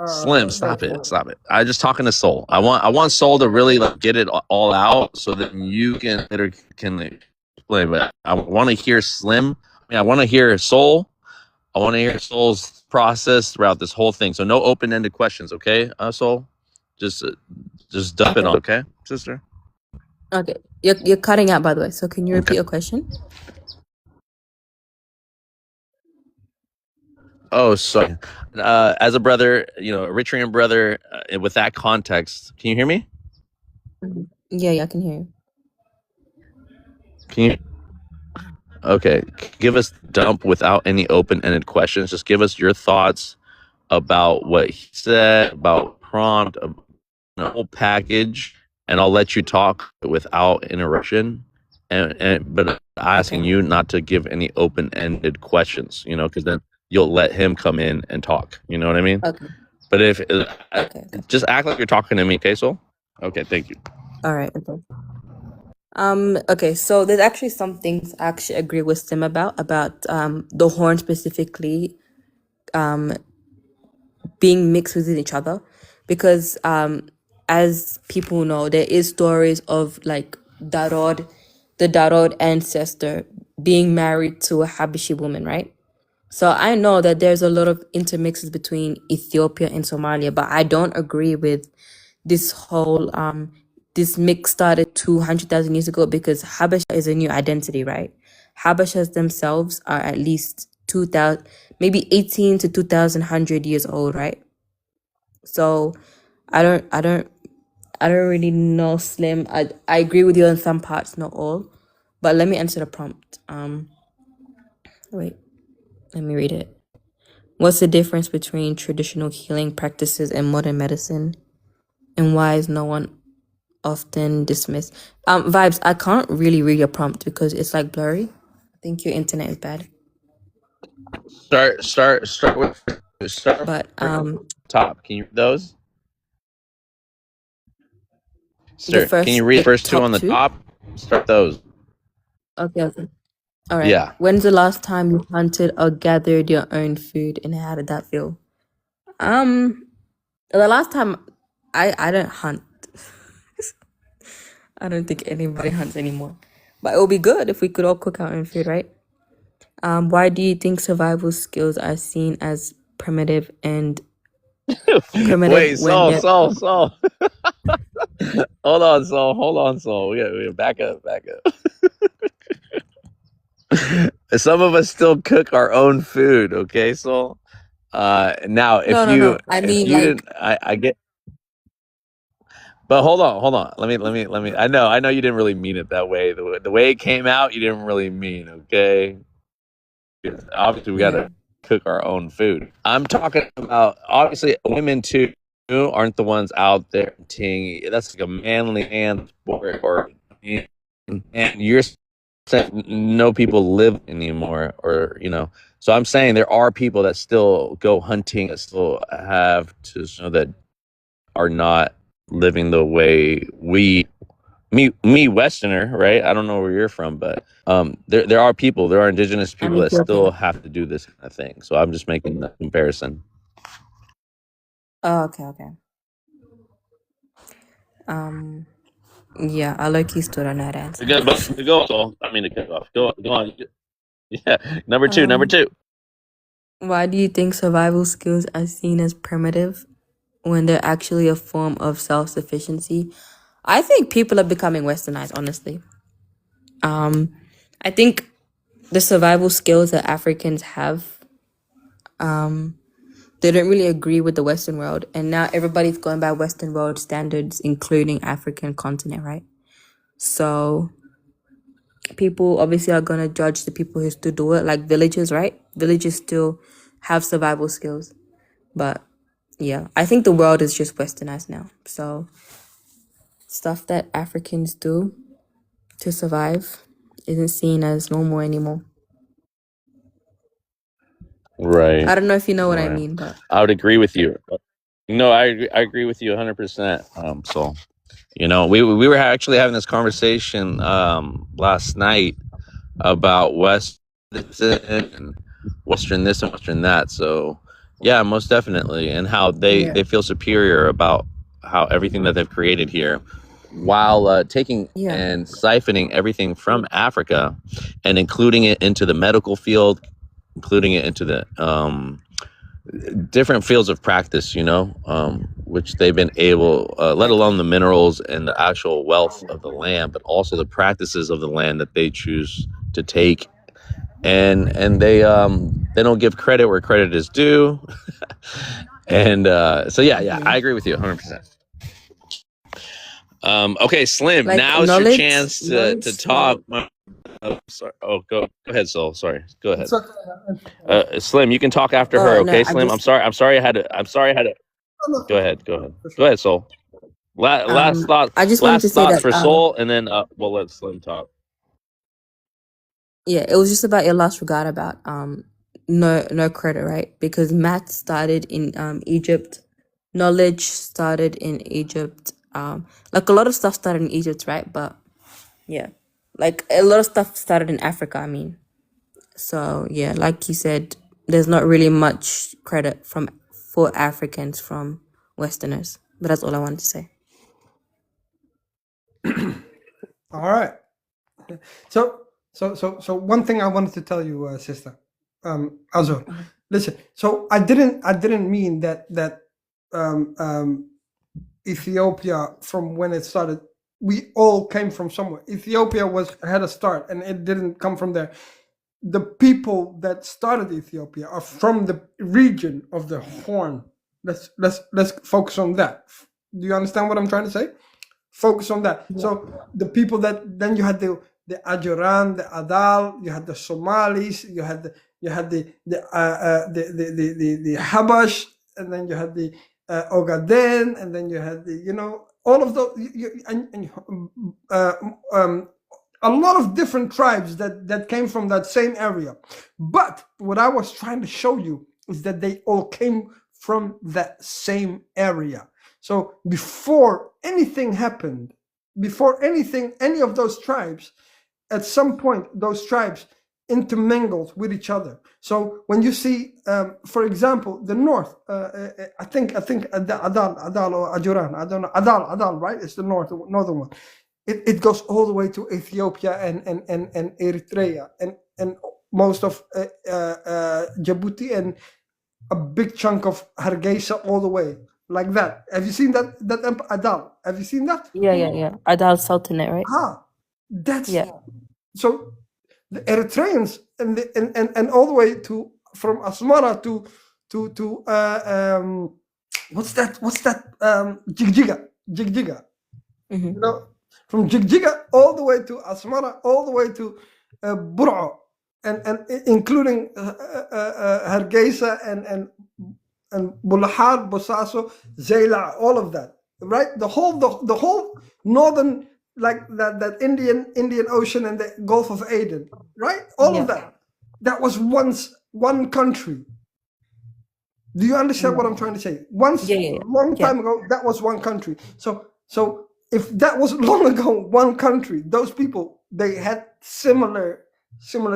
Slim, stop it. I just talking to Soul. I want Soul to really get it all out, so that you can explain. But I want to hear Slim. I want to hear Soul. I want to hear Soul's process throughout this whole thing. So no open-ended questions, okay, Soul? Just dump it on, okay, sister? Okay, you're cutting out, by the way. So can you repeat your question? Oh, sorry. As a brother, Eritrean brother, with that context, can you hear me? Yeah, I can hear you. Can you? Okay, give us dump without any open-ended questions. Just give us your thoughts about what he said, about prompt, the whole package, and I'll let you talk without interruption. But asking Okay. you not to give any open-ended questions, because then you'll let him come in and talk. You know what I mean? Okay. But if Okay. just act like you're talking to me, okay, Soul? Okay, thank you. All right. Okay. Okay, so there's actually some things I actually agree with Sim about the horn specifically being mixed within each other, because as people know, there is stories of like Darod, the Darod ancestor being married to a Habashi woman, right? So I know that there's a lot of intermixes between Ethiopia and Somalia, but I don't agree with this whole this mix started 200,000 years ago, because Habasha is a new identity, right? Habashas themselves are at least 2,000, maybe 18 to 2,100 years old, right? So I don't really know, Slim. I agree with you on some parts, not all. But let me answer the prompt. Wait, let me read it. What's the difference between traditional healing practices and modern medicine? And why is no one often dismissed? Vibes, I can't really read your prompt because it's like blurry. I think your internet is bad. Start with But top. Can you read those? the Sir, can you read the first two top on the two? top? Start those. Okay. All right. Yeah. When's the last time you hunted or gathered your own food, and how did that feel? The last time I don't hunt. I don't think anybody hunts anymore. But it would be good if we could all cook our own food, right? Why do you think survival skills are seen as primitive Wait, when they're Saul. Hold on, Saul. We back up. Some of us still cook our own food, okay, Saul? Now no. I if mean, you like, didn't, I get. But hold on. Let me. I know you didn't really mean it that way. The way it came out, you didn't really mean, okay? Obviously, we yeah. gotta cook our own food. I'm talking about obviously women too aren't the ones out there hunting. That's like a manly man sport, and you're saying no people live anymore, or So I'm saying there are people that still go hunting, that still have to that are not living the way me Westerner, right? I don't know where you're from, but there are indigenous I'm people that still Ethiopian. have to do this kind of thing. So I'm just making that comparison. Oh, okay. Yeah, I like you stood on that answer. Go, Saul. I mean to cut off. Go on. Yeah, number two. Why do you think survival skills are seen as primitive when they're actually a form of self-sufficiency? I think people are becoming westernized, honestly. I think the survival skills that Africans have, they don't really agree with the Western world. And now everybody's going by Western world standards, including African continent, right? So people obviously are going to judge the people who still do it, like villages, right? Villages still have survival skills. But yeah, I think the world is just westernized now. So stuff that Africans do to survive isn't seen as normal anymore. Right. I don't know if you know what I mean, but I would agree with you. No, I agree with you 100%. So, we were actually having this conversation last night about and Western this and Western that. So, yeah, most definitely, and how they feel superior about how everything that they've created here, while taking yeah. and siphoning everything from Africa and including it into the medical field, including it into the different fields of practice, which they've been able, let alone the minerals and the actual wealth of the land, but also the practices of the land that they choose to take, and they They don't give credit where credit is due. And so yeah, I agree with you 100%. Okay, Slim, Like now's your knowledge, chance to talk. Oh, sorry. Oh, go ahead, Soul. Sorry, go ahead. It's okay. Slim, you can talk after Oh, her. no, Okay, I Slim. just I'm sorry. I had to. No, Go ahead. Go ahead, Soul. Last I just wanted to say thoughts that for Soul, and then we'll let Slim talk. yeah, it was just about your last regard about no credit, right? Because math started in Egypt, knowledge started in Egypt, like a lot of stuff started in Egypt, right? But yeah, like a lot of stuff started in Africa, I mean. So yeah, like you said, there's not really much credit for Africans from Westerners. But that's all I wanted to say. All right. So one thing I wanted to tell you, sister, Azor. Listen. So I didn't mean that Ethiopia, from when it started, we all came from somewhere. Ethiopia had a start, and it didn't come from there. The people that started Ethiopia are from the region of the Horn. Let's focus on that. Do you understand what I'm trying to say? Focus on that. So the people that then you had the Ajuran, the Adal, you had the Somalis, you had the Habash, and then you had the Ogaden, and then you had all of those, a lot of different tribes that came from that same area. But what I was trying to show you is that they all came from that same area. So before anything happened, any of those tribes, at some point, those tribes intermingled with each other. So when you see, for example, the north, I think Adal or Ajuran, I don't know, Adal, right? It's the northern one. It goes all the way to Ethiopia and Eritrea and most of Djibouti and a big chunk of Hargeisa all the way. Like that. Have you seen that Adal? Have you seen that? Yeah. Adal Sultanate, right? That's Yeah. So the Eritreans and all the way from Asmara to what's that Jigjiga. Mm-hmm. From Jigjiga all the way to Asmara, all the way to Bur'a, and including Hargeisa and Bulahar, Bosaso, Zayla, all of that, right? The whole northern, like that Indian Ocean and the Gulf of Aden, right? All of that was once one country. Do you understand what I'm trying to say? Once, a long time ago, that was one country. So if that was long ago one country, those people, they had similar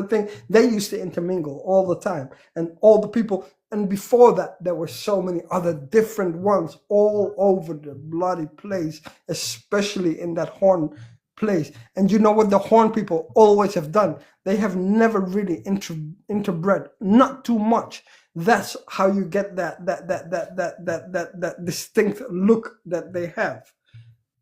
thing. They used to intermingle all the time, and all the people. And before that, there were so many other different ones all over the bloody place, especially in that Horn place. And you know what the Horn people always have done? They have never really interbred, not too much. That's how you get that distinct look that they have.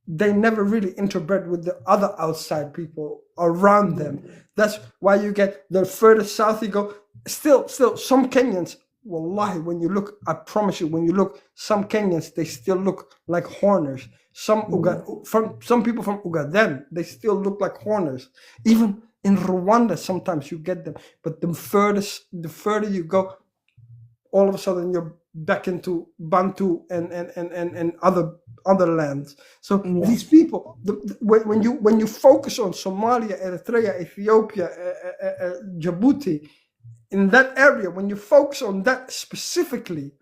They never really interbred with the other outside people around them. That's why you get the further south you go. Still, some Kenyans, wallahi, when you look, I promise you, when you look, some Kenyans, they still look like Horners. Some people from Ugaden, they still look like Horners. Even in Rwanda, sometimes you get them. But the further you go, all of a sudden you're back into Bantu and other lands. So these people, when you focus on Somalia, Eritrea, Ethiopia, Djibouti, in that area, when you focus on that specifically,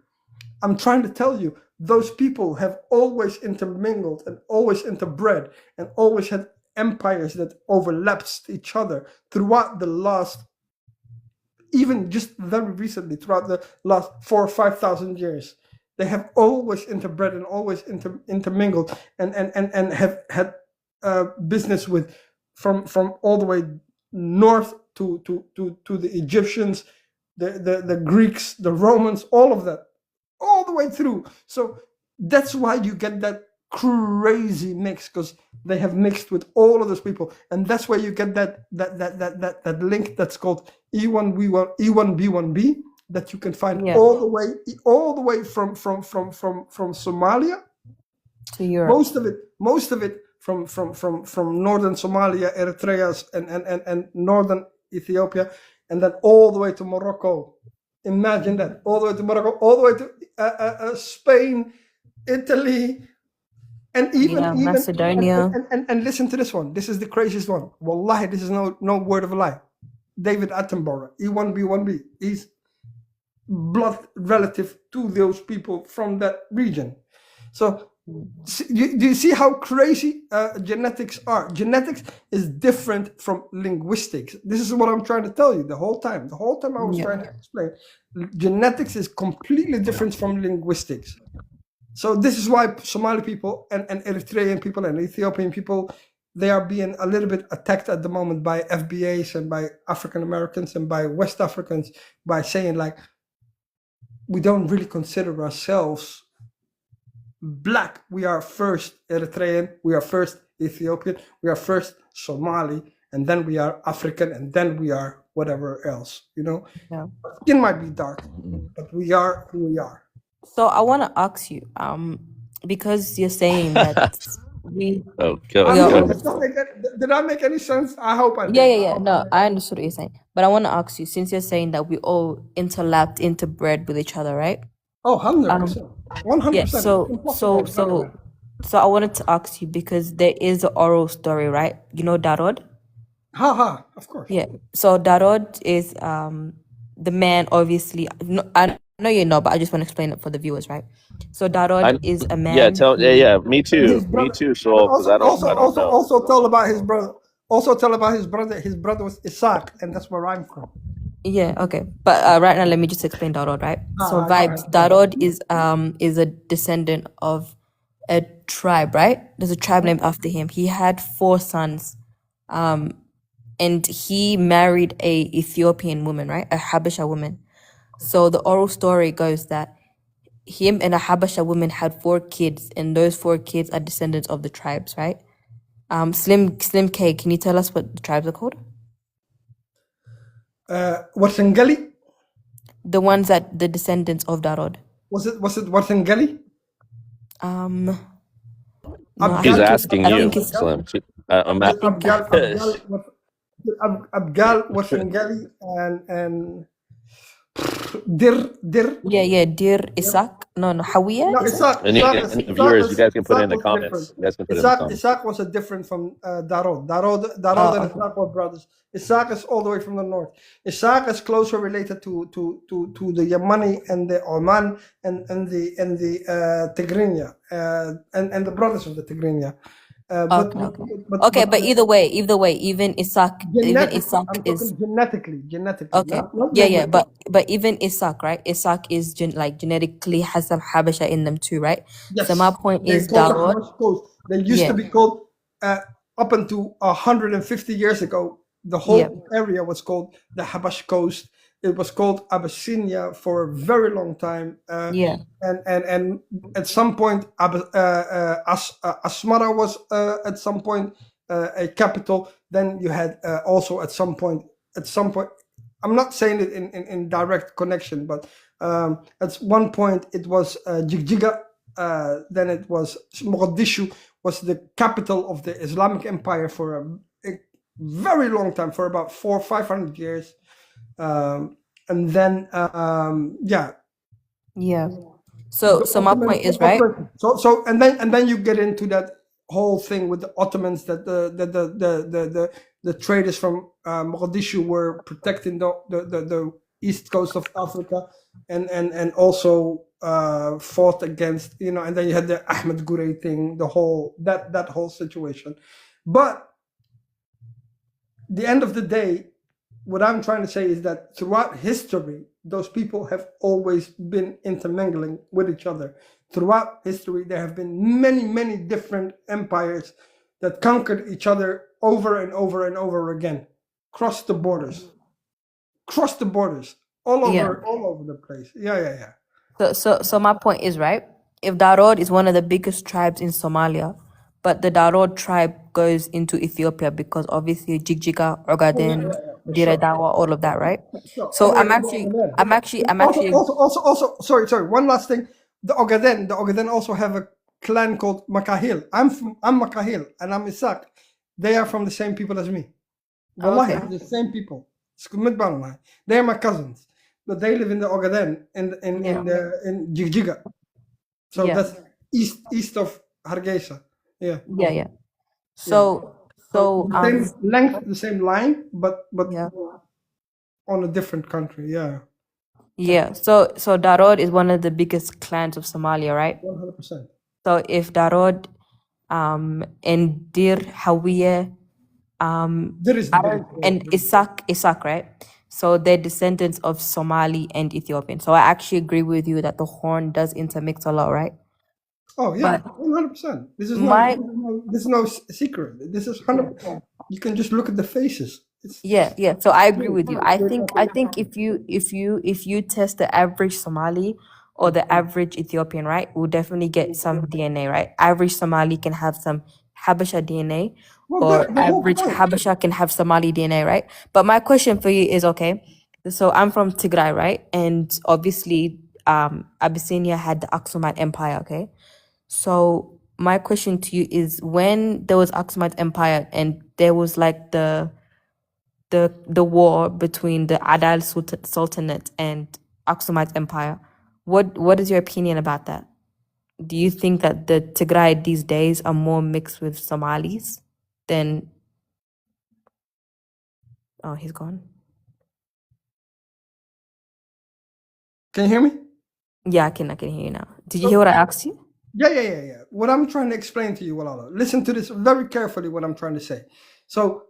I'm trying to tell you, those people have always intermingled and always interbred and always had empires that overlapped each other throughout the last, even just very recently, throughout the last 4,000 or 5,000 years. They have always interbred and always intermingled and have had business with from all the way north to the Egyptians, the Greeks, the Romans, all of that, all the way through. So that's why you get that crazy mix because they have mixed with all of those people, and that's where you get that link that's called E1B1 E1B1B that you can find Yeah. all the way from Somalia. To Europe. Most of it from northern Somalia, Eritrea, and northern Ethiopia, and then all the way to Morocco. Imagine that, all the way to Morocco, all the way to Spain, Italy, and even Macedonia. And listen to this one. This is the craziest one. Wallahi, this is no word of a lie. David Attenborough, E1B1B. He's blood relative to those people from that region. So do you see how crazy genetics are? Genetics is different from linguistics. This is what I'm trying to tell you the whole time. The whole time I was trying to explain. Genetics is completely different from linguistics. So this is why Somali people and Eritrean people and Ethiopian people, they are being a little bit attacked at the moment by FBAs and by African Americans and by West Africans by saying like, we don't really consider ourselves black. We are first Eritrean, we are first Ethiopian, we are first Somali, and then we are African, and then we are whatever else, you know? Yeah. Skin might be dark, but we are who we are. So I want to ask you, because you're saying that we. Oh, go. Did I make any sense? I hope I did. Yeah. No, I understood what you're saying, but I want to ask you, since you're saying that we all interlapped, interbred with each other, right? Oh, 100%. 100%. Yeah. So I wanted to ask you because there is an oral story, right? You know Darod? Of course. Yeah. So Darod is the man, obviously. No, I know you know, but I just want to explain it for the viewers, right? So Darod is a man. Yeah. Me too. Me too. So because I don't know. Also tell about his brother. Also tell about his brother. His brother was Isaac, and that's where I'm from. Yeah, okay. But right now, let me just explain Darod, right? So vibes. Darod is a descendant of a tribe, right? There's a tribe named after him. He had 4 sons, and he married a Ethiopian woman, right? A Habesha woman. So the oral story goes that him and a Habesha woman had 4 kids, and those 4 kids are descendants of the tribes, right? Slim K, can you tell us what the tribes are called? Warsangali? The ones that the descendants of Darod. Was it Warsangali? No, She's asking you, think it's- Slim. Abgal, Warsangali, and Dir. Yeah, Dir Isaac. No, Hawiya. No, is it? Isaac. And viewers, you guys can put it in the comments. You guys can put it in the comments. Isaac was different from Darod. Darod and Isaac were brothers. Isaac is all the way from the north. Isaac is closer related to the Yamani and the Oman and the Tigrinya and the brothers of the Tigrinya. But either way, even Isaac is genetically. okay. Not But even Isaac, right? Isaac is genetically has some Habesha in them too, right? Yes. So my point is Darod. They used to be called up until 150 years ago. The whole area was called the Habash Coast. It was called Abyssinia for a very long time. And at some point, Asmara was at some point a capital. Then you had also at some point. I'm not saying it in direct connection, but at one point it was Jigjiga. Then it was Mogadishu was the capital of the Islamic Empire for a very long time, for about 400-500 years. And then So my point is, right? So and then you get into that whole thing with the Ottomans, that the traders from Mogadishu were protecting the east coast of Africa, and also fought against, and then you had the Ahmed Gurey thing, the whole that whole situation. But the end of the day, what I'm trying to say is that throughout history, those people have always been intermingling with each other. Throughout history, there have been many, many different empires that conquered each other over and over and over again, cross the borders, all over the place. Yeah. So my point is, right? if Darod is one of the biggest tribes in Somalia, but the Darod tribe goes into Ethiopia because obviously Jigjiga, Oh, yeah, Ogaden, yeah, yeah, for Dire sure. Dawa, all of that, right? So So anyway, the Ogaden. I'm Also, actually, also, sorry. One last thing. The Ogaden also have a clan called Makahil. I'm Makahil and I'm Isaac. They are from the same people as me. Wallahi, okay. the same people. They are my cousins, but they live in the Ogaden in Jigjiga. So Yeah. that's east of Hargeisa. Yeah. Yeah. So So, the same length, the same line, but yeah. on a different country. Yeah. Yeah. So Darod is one of the biggest clans of Somalia, right? 100%. So if Darod, and Dir Hawiye, There is the biggest. and Isak, right? So they're descendants of Somali and Ethiopian. So I actually agree with you that the Horn does intermix a lot, right? Oh yeah, But 100%. This is my no secret. This is 100%. You can just look at the faces. yeah. So I agree with you. I think if you test the average Somali or the average Ethiopian, right, we'll definitely get some DNA, right? Average Somali can have some Habesha DNA, Well, or the whole average point. Habesha can have Somali DNA, right? But my question for you is, okay, so I'm from Tigray, right? And obviously, Abyssinia had the Aksumite Empire, okay? So my question to you is, when there was Aksumite Empire and there was like the war between the Adal Sultanate and Aksumite Empire, what is your opinion about that? Do you think that the Tigray these days are more mixed with Somalis than? Oh, he's gone. Can you hear me? Yeah, I can hear you now. Did you hear what I asked you? Yeah. What I'm trying to explain to you, Walala, listen to this very carefully. What I'm trying to say. So,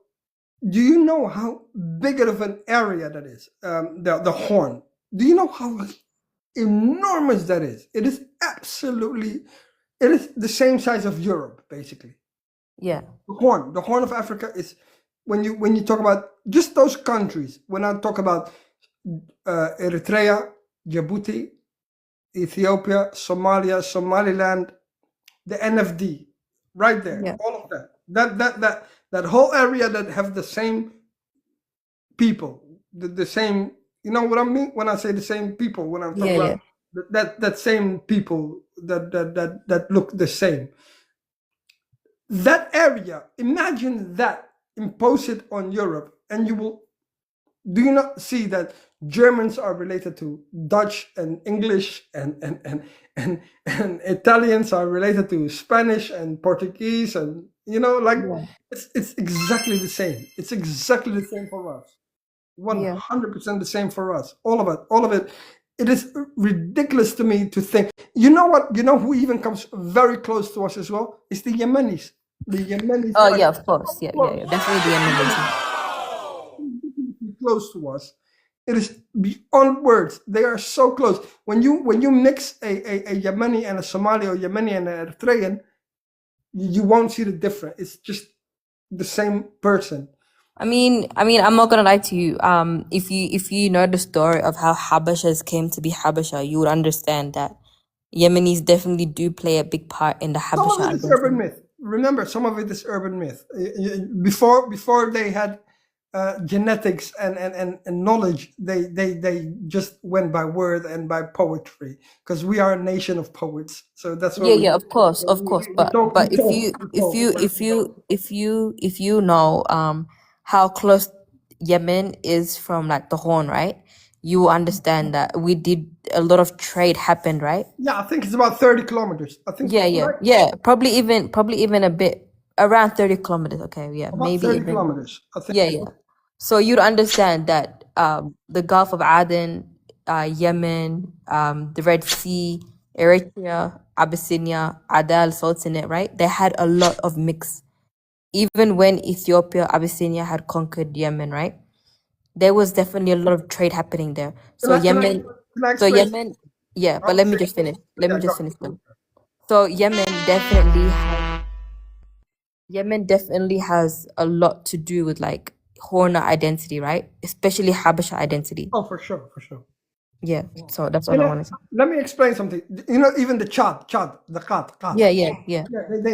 do you know how big of an area that is? The Horn. Do you know how enormous that is? It is absolutely. It is the same size of Europe, basically. Yeah. The Horn of Africa is when you talk about just those countries. When I talk about Eritrea, Djibouti, Ethiopia, Somalia, Somaliland, the NFD, right there, Yeah. all of that. That whole area that have the same people, the same. You know what I mean when I say the same people? When I'm talking Yeah. about that same people that look the same. That area, imagine that, impose it on Europe, and you will. Do you not see that Germans are related to Dutch and English and Italians are related to Spanish and Portuguese, and Yeah. it's exactly the same. It's exactly the same for us. Yeah. 100% the same for us. All of it. It is ridiculous to me to think. You know what? You know who even comes very close to us as well? It's the Yemenis. The Yemenis Oh are yeah, of course. Yeah. Definitely the Yemenis. close to us. It is beyond words. They are so close. When you mix a Yemeni and a Somali, or Yemeni and an Eritrean, you won't see the difference. It's just the same person. I mean, I'm not gonna lie to you. If you know the story of how Habashas came to be Habasha, you would understand that Yemenis definitely do play a big part in the Some Habasha of it is identity. urban myth. Remember, some of it is urban myth. Before they had genetics and knowledge, they just went by word and by poetry, because we are a nation of poets. So that's what Yeah, of course. we talk. But if you know how close Yemen is from like the Horn, right? You understand that we did a lot of trade happened, right? Yeah, I think it's about 30 kilometers. I think Yeah. Probably even a bit around 30 kilometers. Okay, yeah, about maybe 30 even. kilometers. I think. Yeah. So you'd understand that the Gulf of Aden, Yemen, the Red Sea, Eritrea, Abyssinia, Adal Sultanate, right? They had a lot of mix. Even when Ethiopia, Abyssinia had conquered Yemen, right? There was definitely a lot of trade happening there. So Can I Yemen, so explain? Yemen, yeah. But I'll let me say- just finish. Let me Yeah, just go. finish them. So Yemen definitely has a lot to do with like Horner identity, right? Especially Habesha identity. Oh, for sure. Yeah. So that's You all I know, want to say. let me explain something. You know, even the Chad, the Qat. Yeah. Yeah. Yeah,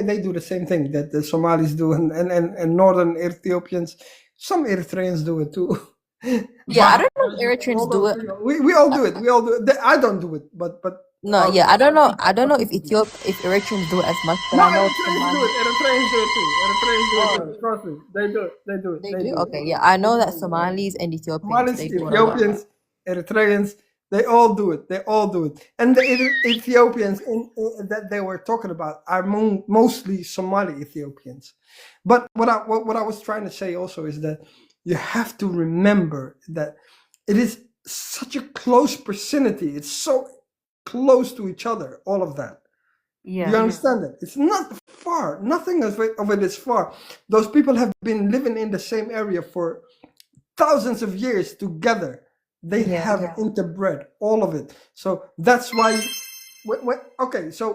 they do the same thing that the Somalis do, and northern Ethiopians. Some Eritreans do it too. Yeah. I But don't know if Eritreans all do those it. people, we all do it. We all do it. I don't do it, but No. Yeah. I don't know. I don't know if if Eritreans do it as much, but no, I know Eritreans do Somali. it. Eritreans do it too. Eritreans do it Oh, too. Trust me, they do it. They do it. they They do. do it. Okay. Yeah. I know that Somalis and Ethiopians Somalis, they do it a lot. Ethiopians, Eritreans, they all do it. They all do it. And the Ethiopians that they were talking about are mostly Somali Ethiopians. But what I was trying to say also is that you have to remember that it is such a close vicinity. It's so close to each other, all of that. Yeah. You understand that? It's not far. Nothing of it is far. Those people have been living in the same area for thousands of years together. They Yeah. have interbred all of it. So that's why. Okay, so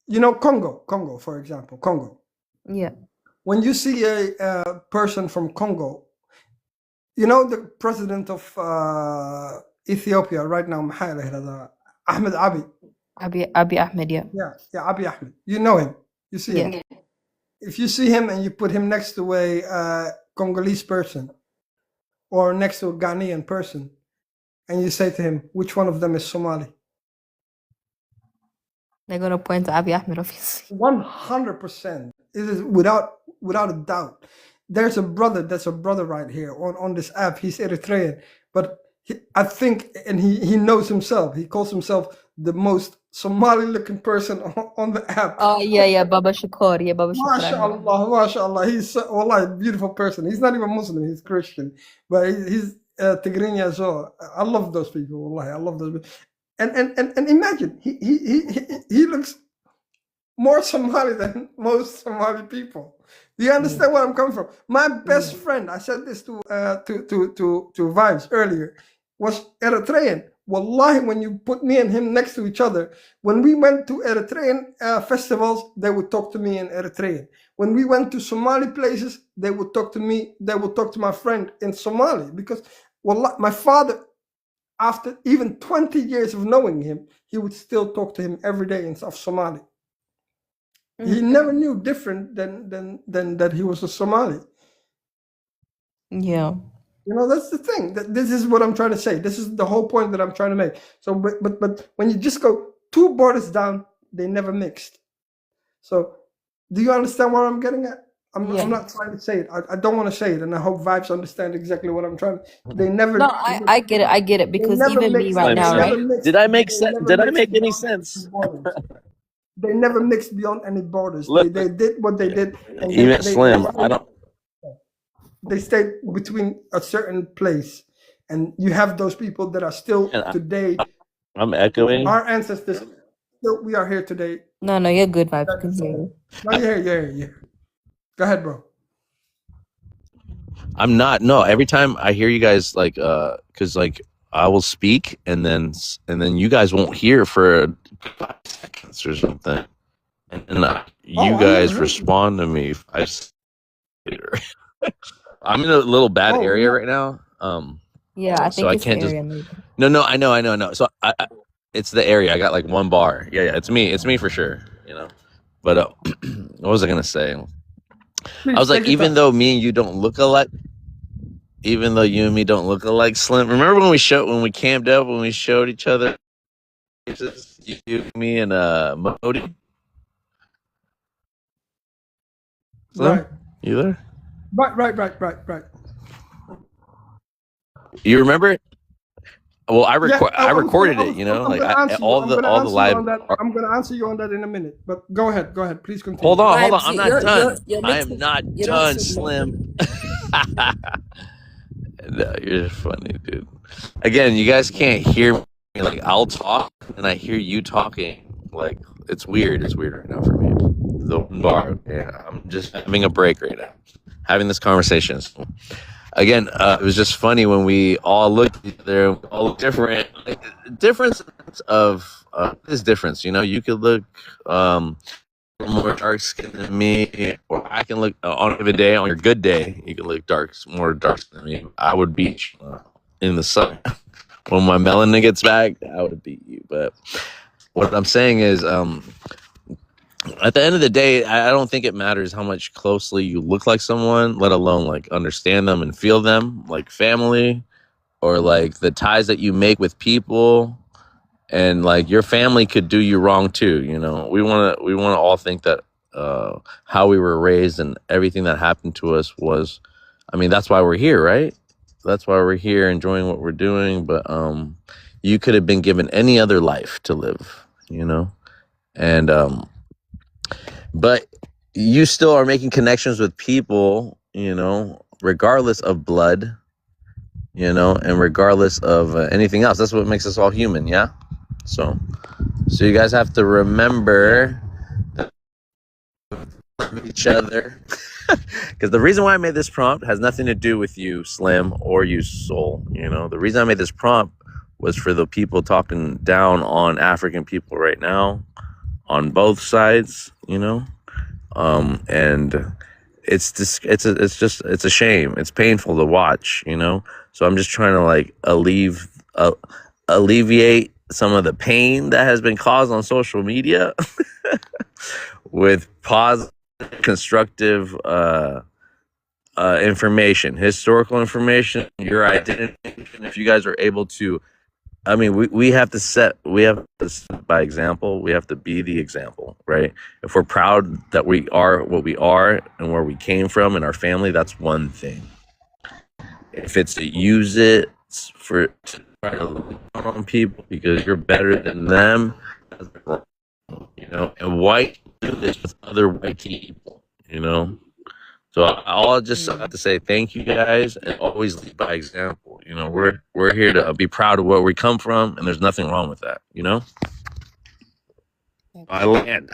you know Congo, for example, Congo. Yeah. When you see a person from Congo, you know the president of Ethiopia right now, Ahmed Abiy. Abiy Ahmed. Yeah. Yeah, Abiy Ahmed. You know him. You see him. Yeah. If you see him and you put him next to a Congolese person or next to a Ghanaian person, and you say to him, which one of them is Somali? They're gonna point to Abiy Ahmed, obviously. 100%. It is without a doubt. There's a brother that's a brother right here on this app. He's Eritrean, but I think, and he knows himself. He calls himself the most Somali-looking person on the app. Oh yeah, Baba Shakur. Yeah, Baba Shakur. MashaAllah, MashaAllah. He's a beautiful person. He's not even Muslim. He's Christian, but he's Tigrinya as well. I love those people. Wallahi, I love those people. And imagine he looks more Somali than most Somali people. Do you understand where I'm coming from? My best friend, I said this to Vibes earlier, was Eritrean. Wallahi, when you put me and him next to each other, when we went to Eritrean festivals, they would talk to me in Eritrean. When we went to Somali places, they would talk to me, they would talk to my friend in Somali. Because wallahi, my father, after even 20 years of knowing him, he would still talk to him every day in Somali. He never knew different than that he was a Somali. Yeah. You know, that's the thing. This is what I'm trying to say. This is the whole point that I'm trying to make. So, but when you just go 2 borders down, they never mixed. So, do you understand what I'm getting at? I'm not trying to say it. I don't want to say it, and I hope Vibes understand exactly what I'm trying. They never. No, I get it. I get it because even me right now, right? Did I make sense? Did I make any sense? They never mixed beyond any borders. They did what they did. And Even Slim, I don't. They stayed between a certain place, and you have those people that are still today. I'm echoing. Our ancestors, still, we are here today. No, you're good, Vibes. I can hear you. No, yeah. Go ahead, bro. I'm not. No, every time I hear you guys, like, because like I will speak, and then you guys won't hear for 5 seconds or something, and you guys respond to me. I'm in a little bad area right now. Yeah, I think so I can't just. No, I know. So I it's the area. I got like 1 bar. Yeah, it's me for sure. You know, but what was I gonna say? Please, I was like, even though me and you don't look alike, even though you and me don't look alike, Slim. Remember when we camped up, when we showed each other, you, me, and Modi? Slim? Right. You there? Right. You remember? Well, I recorded it. You know, like all the live. I'm gonna answer you on that in a minute. But go ahead. Please continue. Hold on. I'm not done. I am not done, Slim. No, you're funny, dude. Again, you guys can't hear me. Like, I'll talk and I hear you talking. Like, it's weird. It's weird right now for me. The bar. Yeah, I'm just having a break right now, having this conversation. Again, it was just funny when we all looked at each other, all look different. Like, difference of this difference. You know, you could look more dark skin than me, or I can look on a given day, on your good day, you can look more dark than me. I would be in the sun. when my melanin gets back, I would have beat you. But what I'm saying is, at the end of the day, I don't think it matters how much closely you look like someone, let alone like understand them and feel them, like family, or like the ties that you make with people. And like your family could do you wrong too. You know, we want to all think that how we were raised and everything that happened to us was, I mean, that's why we're here, right? That's why we're here enjoying what we're doing. But you could have been given any other life to live, you know. And but you still are making connections with people, you know, regardless of blood, you know, and regardless of anything else. That's what makes us all human. Yeah. So you guys have to remember each other. Because the reason why I made this prompt has nothing to do with you, Slim, or you, Soul. You know, the reason I made this prompt was for the people talking down on African people right now, on both sides. You know, and it's just it's a shame. It's painful to watch. You know, so I'm just trying to like alleviate some of the pain that has been caused on social media with positive, constructive information, historical information, your identity. If you guys are able to, I mean, we have to set by example. We have to be the example, right? If we're proud that we are what we are and where we came from and our family, that's one thing. If it's to use it to try to look down on people because you're better than them, that's wrong, you know. And white do this with other white people, you know. So I'll just have to say thank you guys and always lead by example. You know, we're here to be proud of where we come from, and there's nothing wrong with that. You know. I land.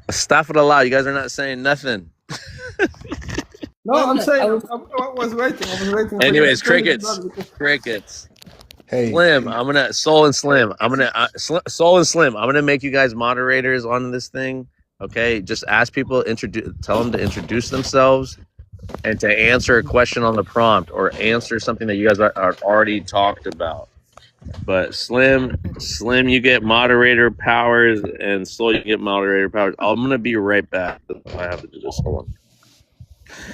Stop it a lot. You guys are not saying nothing. No, I'm saying I was waiting. Anyways, crickets. Hey, Slim, I'm gonna Soul and Slim. Soul and Slim. I'm gonna make you guys moderators on this thing. Okay, just ask people, tell them to introduce themselves and to answer a question on the prompt or answer something that you guys are already talked about. But Slim, you get moderator powers, and Soul, you get moderator powers. I'm gonna be right back. I have to do this. Hold on.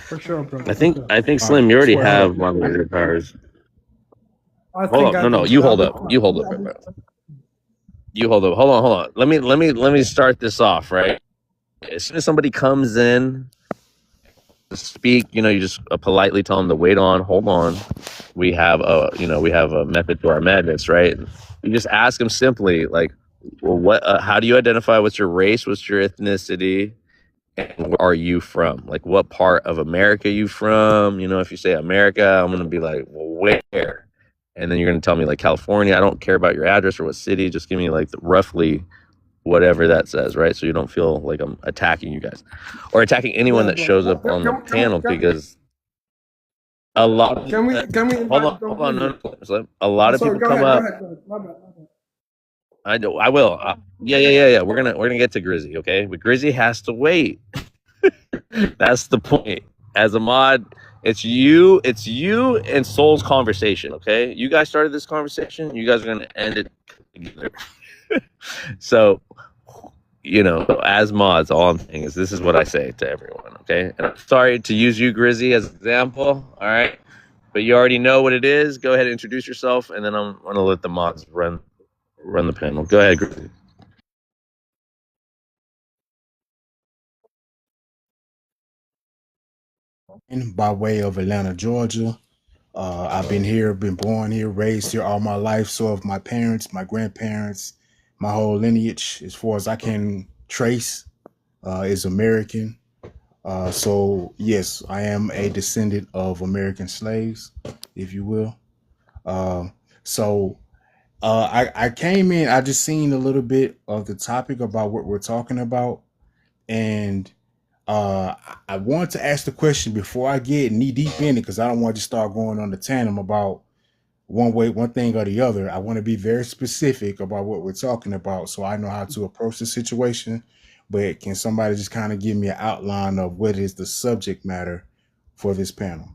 For sure, bro. I think Slim, you already have moderator powers. Hold up. No, you hold up. You hold up. You hold up. Hold on. Let me start this off, right? As soon as somebody comes in to speak, you know, you just politely tell them to wait on, hold on. We have a method to our madness, right? You just ask them simply, like, well, how do you identify? What's your race? What's your ethnicity? And where are you from? Like, what part of America are you from? You know, if you say America, I'm gonna be like, well, where? And then you're going to tell me like California. I don't care about your address or what city. Just give me like roughly whatever that says, right? So you don't feel like I'm attacking you guys or attacking anyone that shows up on the panel because a lot of can we hold on. No, a lot of people come up. I know. I will. Yeah. We're gonna get to Grizzy, okay? But Grizzy has to wait. That's the point. As a mod, it's you and Soul's conversation, okay? You guys started this conversation. You guys are gonna end it together. So, you know, as mods, all I'm saying is this is what I say to everyone, okay? And I'm sorry to use you, Grizzy, as an example, all right? But you already know what it is. Go ahead and introduce yourself, and then I'm gonna let the mods run the panel. Go ahead, Grizzy. by way of Atlanta, Georgia. I've been born here, raised here all my life. So have my parents, my grandparents, my whole lineage, as far as I can trace, is American. So yes, I am a descendant of American slaves, if you will. So I came in, I just seen a little bit of the topic about what we're talking about. And I want to ask the question before I get knee deep in it, because I don't want to start going on the tandem about one thing or the other. I want to be very specific about what we're talking about so I know how to approach the situation But can somebody just kind of give me an outline of what is the subject matter for this panel?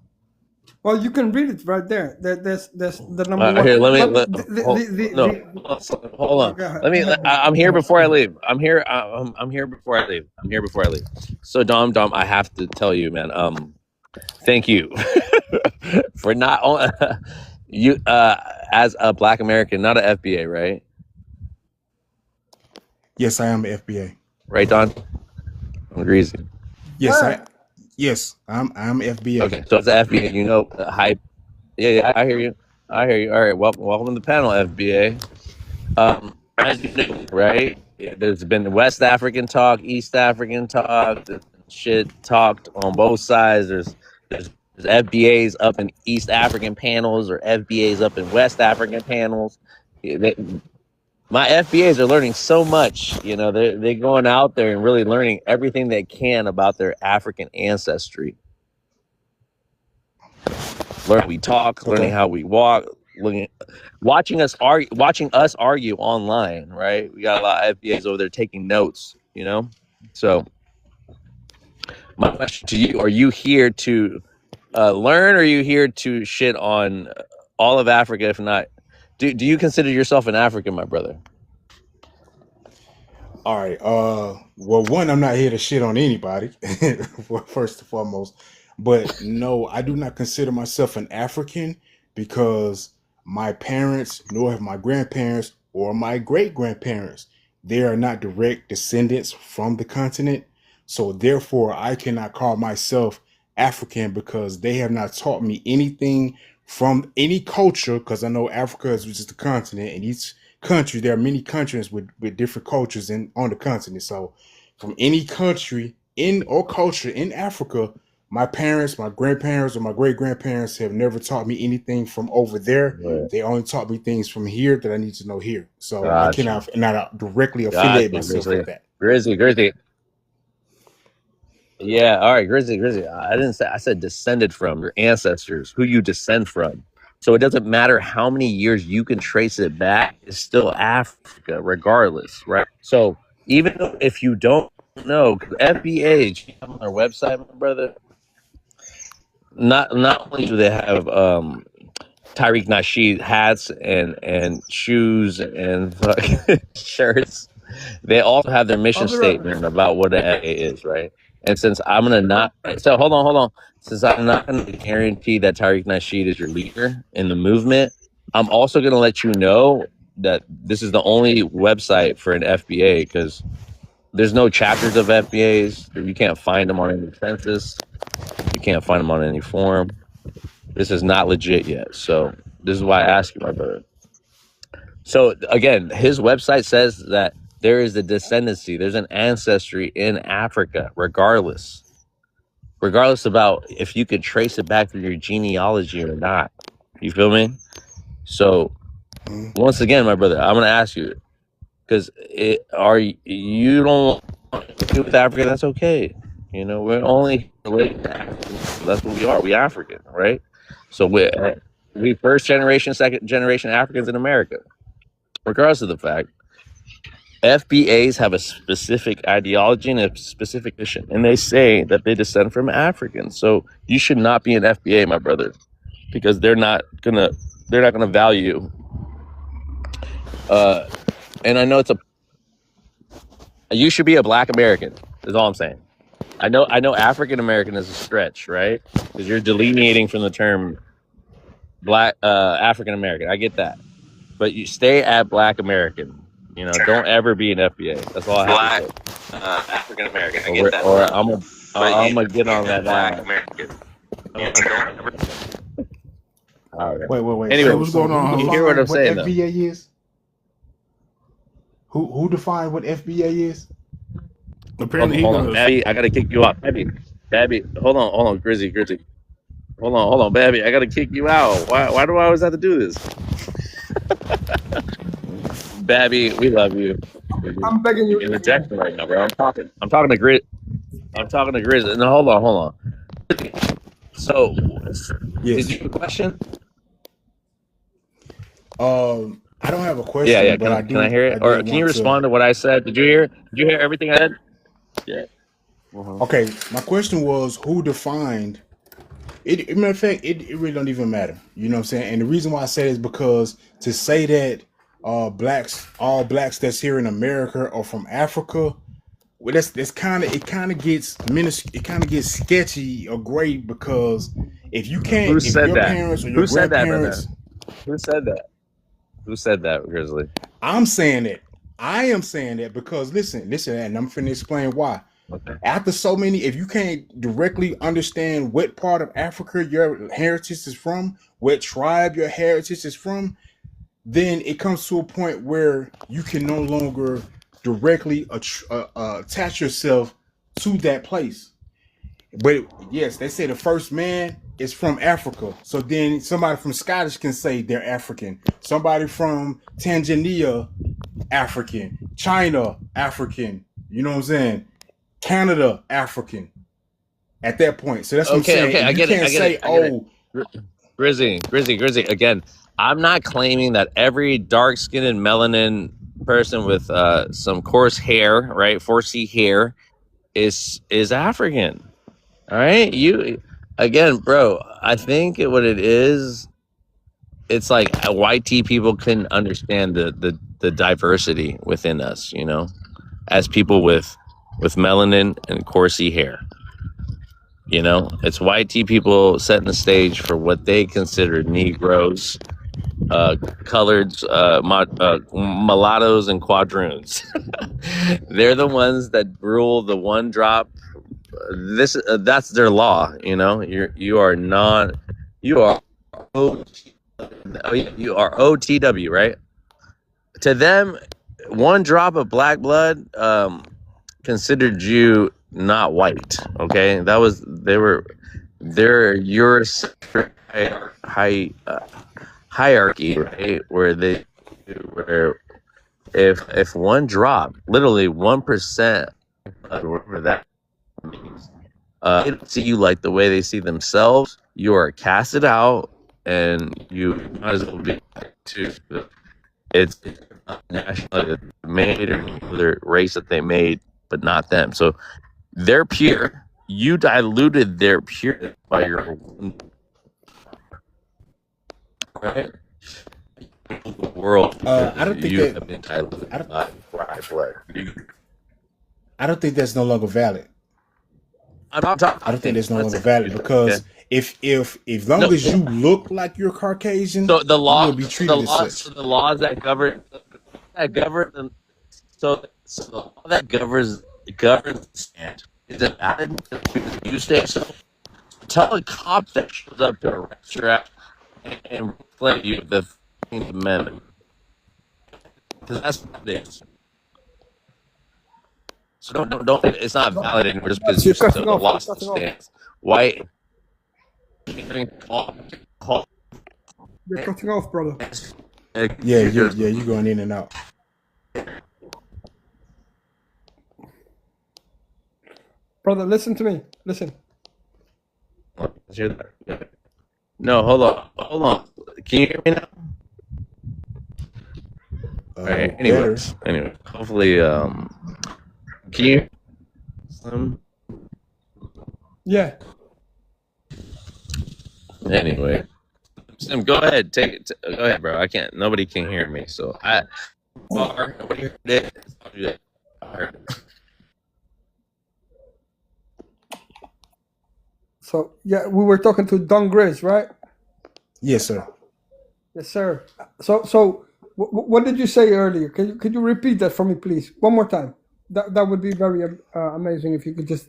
Well, you can read it right there. That's the number one. Here, let me. But No, hold on. go ahead. Let me. Go ahead. I'm here before I leave. I'm here. I'm here before I leave. I'm here before I leave. So Dom, I have to tell you, man. Thank you for not only you as a Black American, not a FBA, right? Yes, I am a FBA. Right, Don? I'm greasy. Yes, I'm FBA. Okay, so it's the FBA. You know, hype. Yeah, I hear you. I hear you. All right, welcome to the panel, FBA. As you know, right? There's been West African talk, East African talk, shit talked on both sides. There's FBAs up in East African panels or FBAs up in West African panels. My FBAs are learning so much. You know, they're going out there and really learning everything they can about their African ancestry. Learning how we talk, learning how we walk, watching us argue online, right? We got a lot of FBAs over there taking notes, you know? So my question to you, are you here to learn, or are you here to shit on all of Africa? If not, do you consider yourself an African, my brother? All right. Well, one, I'm not here to shit on anybody, first and foremost. But no, I do not consider myself an African because my parents, nor have my grandparents or my great grandparents, they are not direct descendants from the continent. So therefore, I cannot call myself African because they have not taught me anything from any culture. Because I know Africa is just a continent, and each country, there are many countries with different cultures on the continent. So from any country or culture in Africa, my parents, my grandparents, or my great grandparents have never taught me anything from over there. Right. They only taught me things from here that I need to know here. So Gotcha. I cannot not directly affiliate myself with that. Grizzly. Yeah, all right, Grizzly. I didn't say, I said descended from your ancestors, who you descend from. So it doesn't matter how many years you can trace it back, it's still Africa, regardless, right? So even if you don't know, FBA on their website, my brother, not only do they have Tariq Nasheed hats and shoes and shirts, they also have their mission statement about what an FBA is, right? And since I'm gonna not, so hold on. Since I'm not gonna guarantee that Tariq Nasheed is your leader in the movement, I'm also gonna let you know that this is the only website for an FBA because there's no chapters of FBAs. You can't find them on any census. You can't find them on any forum. This is not legit yet. So this is why I ask you, my brother. So again, his website says that there is a descendancy, there's an ancestry in Africa, regardless about if you could trace it back through your genealogy or not. You feel me? So once again, my brother, I'm gonna ask you, because you don't want to do with Africa, that's okay. You know, we're only related to Africans. That's what we are. We African, right? So we first generation, second generation Africans in America. Regardless of the fact, FBAs have a specific ideology and a specific mission, and they say that they descend from Africans. So you should not be an FBA, my brother, because they're not gonna value. And I know you should be a Black American. Is all I'm saying. I know African American is a stretch, right? Because you're delineating from the term Black African American. I get that, but you stay at Black American. You know, don't ever be an FBA. That's all I have to say. African American. I get that. Or I'm gonna get on that Black American. Don't ever. All right. Wait. Anyway, what's going on? You hear what I'm saying? FBA is? Who defined what FBA is? Apparently, hold on, Babby, I gotta kick you out. Babby, hold on, Grizzly. Hold on, Babby, I gotta kick you out. Why do I always have to do this? Babby, we love you. I'm begging you. You're rejecting right now, bro. I'm talking to Grizz. No, hold on. So, yes. Is your a question? I don't have a question. Yeah. But Can I hear it? Or can you respond to what I said? Did you hear everything I said? Yeah. Mhm. Okay, my question was who defined it? Matter of fact, it really don't even matter. You know what I'm saying? And the reason why I say it is because to say that all blacks that's here in America are from Africa, well, that's it kind of gets sketchy or gray because Who if said your that? parents or your Who said that, brother? grandparents, Who said that? Who said that, Grizzly? I'm saying it. I am saying that because listen, and I'm finna explain why. Okay. After so many, if you can't directly understand what part of Africa your heritage is from, what tribe your heritage is from, then it comes to a point where you can no longer directly attach yourself to that place. But yes, they say the first man is from Africa. So then somebody from Scottish can say they're African. Somebody from Tanzania, African. China, African. You know what I'm saying? Canada, African. At that point. So that's what I'm Okay, saying. okay, And I you get it, can't I get it, say, I get it. oh, Grizzly. Again, I'm not claiming that every dark-skinned melanin person with some coarse hair, right, 4C hair, is African. All right, you again, bro. I think what it is, it's like white people can understand the diversity within us, you know, as people with melanin and coursey hair. You know, it's white people setting the stage for what they consider Negroes, coloreds, mulattoes, and quadroons. They're the ones that rule the one drop. That's their law. You know, you are not. You are you are OTW, right? To them, one drop of black blood considered you not white. Okay, they're your hierarchy, right? Where if one drop, literally 1%, whatever that means, they don't see you like the way they see themselves. You are casted out, and you might as well be to it's nationality that they made or other race that they made, but not them. So they're pure. You diluted their pure by your right. The world. I don't think You that have been diluted by blood. I don't think that's no longer valid. I'm not talking. I don't think that's no longer Listen, valid because if long no. as you look like you're Caucasian, So the you law, will be treated as such. the laws that govern them. So the law that governs the stand is it valid? You say so. Tell a cop that shows up to arrest your ass and play you the 15th Amendment, because that's what it is. So don't. It's not valid anymore just because You're the cutting off. law You're still cutting off. stands. White. You're cutting off, brother. Yeah, you're going in and out. Brother, listen to me. Listen. No, hold on. Can you hear me now? All right. Anyway, hopefully, can you? Yeah. Anyway, Sim, go ahead. Take it. Go ahead, bro. I can't. Nobody can hear me, so nobody heard it. I heard it. So yeah, we were talking to Don Grizz, right? Yes, sir. Yes, sir. So what did you say earlier? Could you repeat that for me, please, one more time? That would be very amazing if you could just.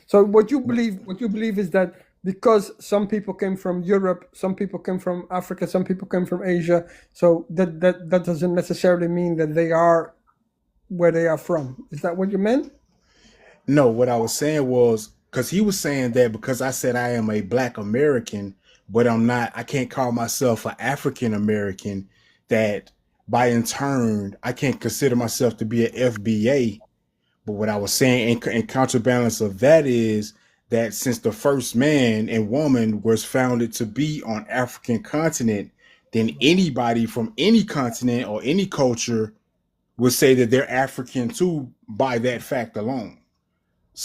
So what you believe is that because some people came from Europe, some people came from Africa, some people came from Asia, so that doesn't necessarily mean that they are where they are from. Is that what you meant? No, what I was saying was because he was saying that because I said I am a Black American, but I'm not. I can't call myself an African American. That by in turn, I can't consider myself to be an FBA. But what I was saying in counterbalance of that is that since the first man and woman was founded to be on African continent, then anybody from any continent or any culture would say that they're African too by that fact alone.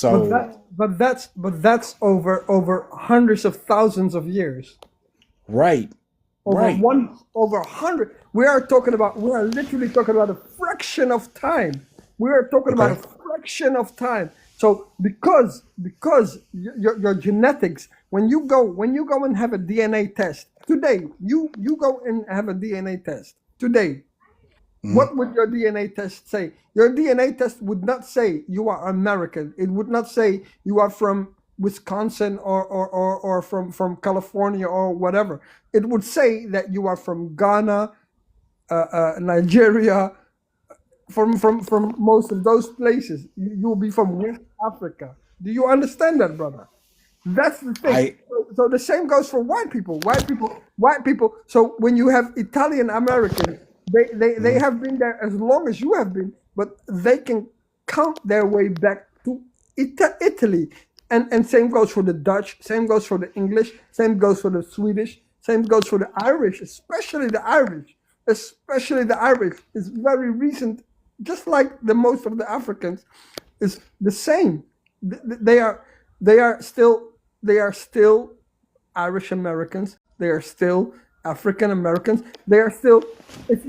But So that's over hundreds of thousands of years. right, right, Over 100. We are literally talking about a fraction of time. We are talking about a okay, fraction of time. So because your genetics, when you go and have a DNA test today, you go and have a DNA test today. mhm, What would your DNA test say? Your DNA test would not say you are American. It would not say you are from Wisconsin or from California or whatever. It would say that you are from Ghana, Nigeria, from most of those places. You will be from West Africa. Do you understand that, brother? That's the thing. I So the same goes for white people. White people. So when you have Italian Americans, they mhm. have been there as long as you have been, but they can count their way back to Italy. And same goes for the Dutch, same goes for the English, same goes for the Swedish, same goes for the Irish, especially the Irish. Especially the Irish is very recent, just like the most of the Africans, is the same. They are they are still they are still Irish Americans. They are still African Americans. They are still. If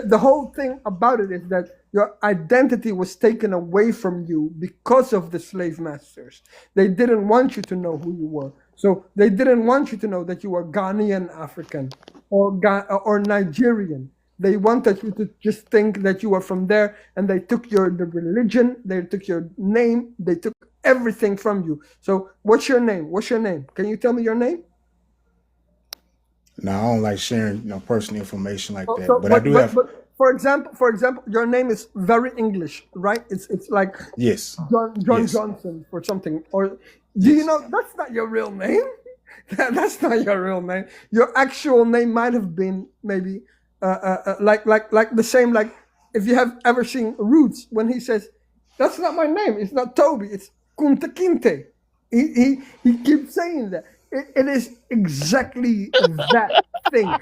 the whole thing about it is that your identity was taken away from you because of the slave masters. They didn't want you to know who you were. So they didn't want you to know that you were Ghanaian African or Nigerian. They wanted you to just think that you were from there, and they took the religion, they took your name, they took everything from you. So what's your name? What's your name? Can you tell me your name? Now I don't like sharing, personal information like Oh, that, so but I do have. but for example, your name is very English, right? It's like Yes, John yes, Johnson or something. Or do you yes. know that's not your real name? That's not your real name. Your actual name might have been maybe like the same, like if you have ever seen Roots when he says, "That's not my name. It's not Toby. It's Kunta Kinte." He keeps saying that. It is exactly that thing.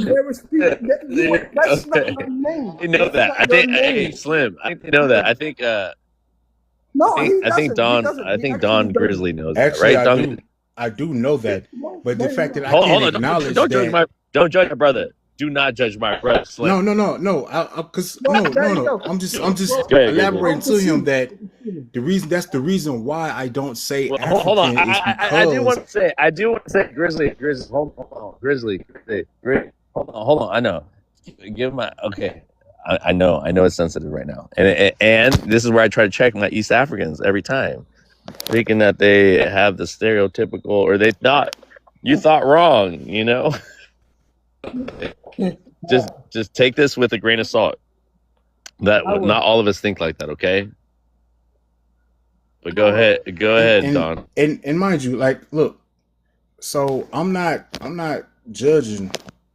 There was people that that's not Okay. my name. They know That's that. not I your think, hey, name. Slim, I think they know that. No, he I think doesn't. He Don, doesn't. I He think actually Don doesn't. Grizzly knows that, Actually, right? Don, I do know that, but the No, you fact that don't. I hold, can't hold on, acknowledge don't judge that. don't judge my brother. Do not judge my brother, Slim. No, no, no, no. Cause No, no, there no, you no. go. I'm just Go ahead, Grizzly. elaborating Don't to him proceed. that that's the reason why I don't say Well, hold on. African is I do because want to say, Grizzly, hold on, Grizzly, hold on. I know. Give my okay. I know it's sensitive right now, and this is where I try to check my East Africans every time, thinking that they have the stereotypical, or you thought wrong. Just take this with a grain of salt. That I not will. all of us think like that, okay? But I will. go and ahead, and Don. and mind you, like, look, so I'm not judging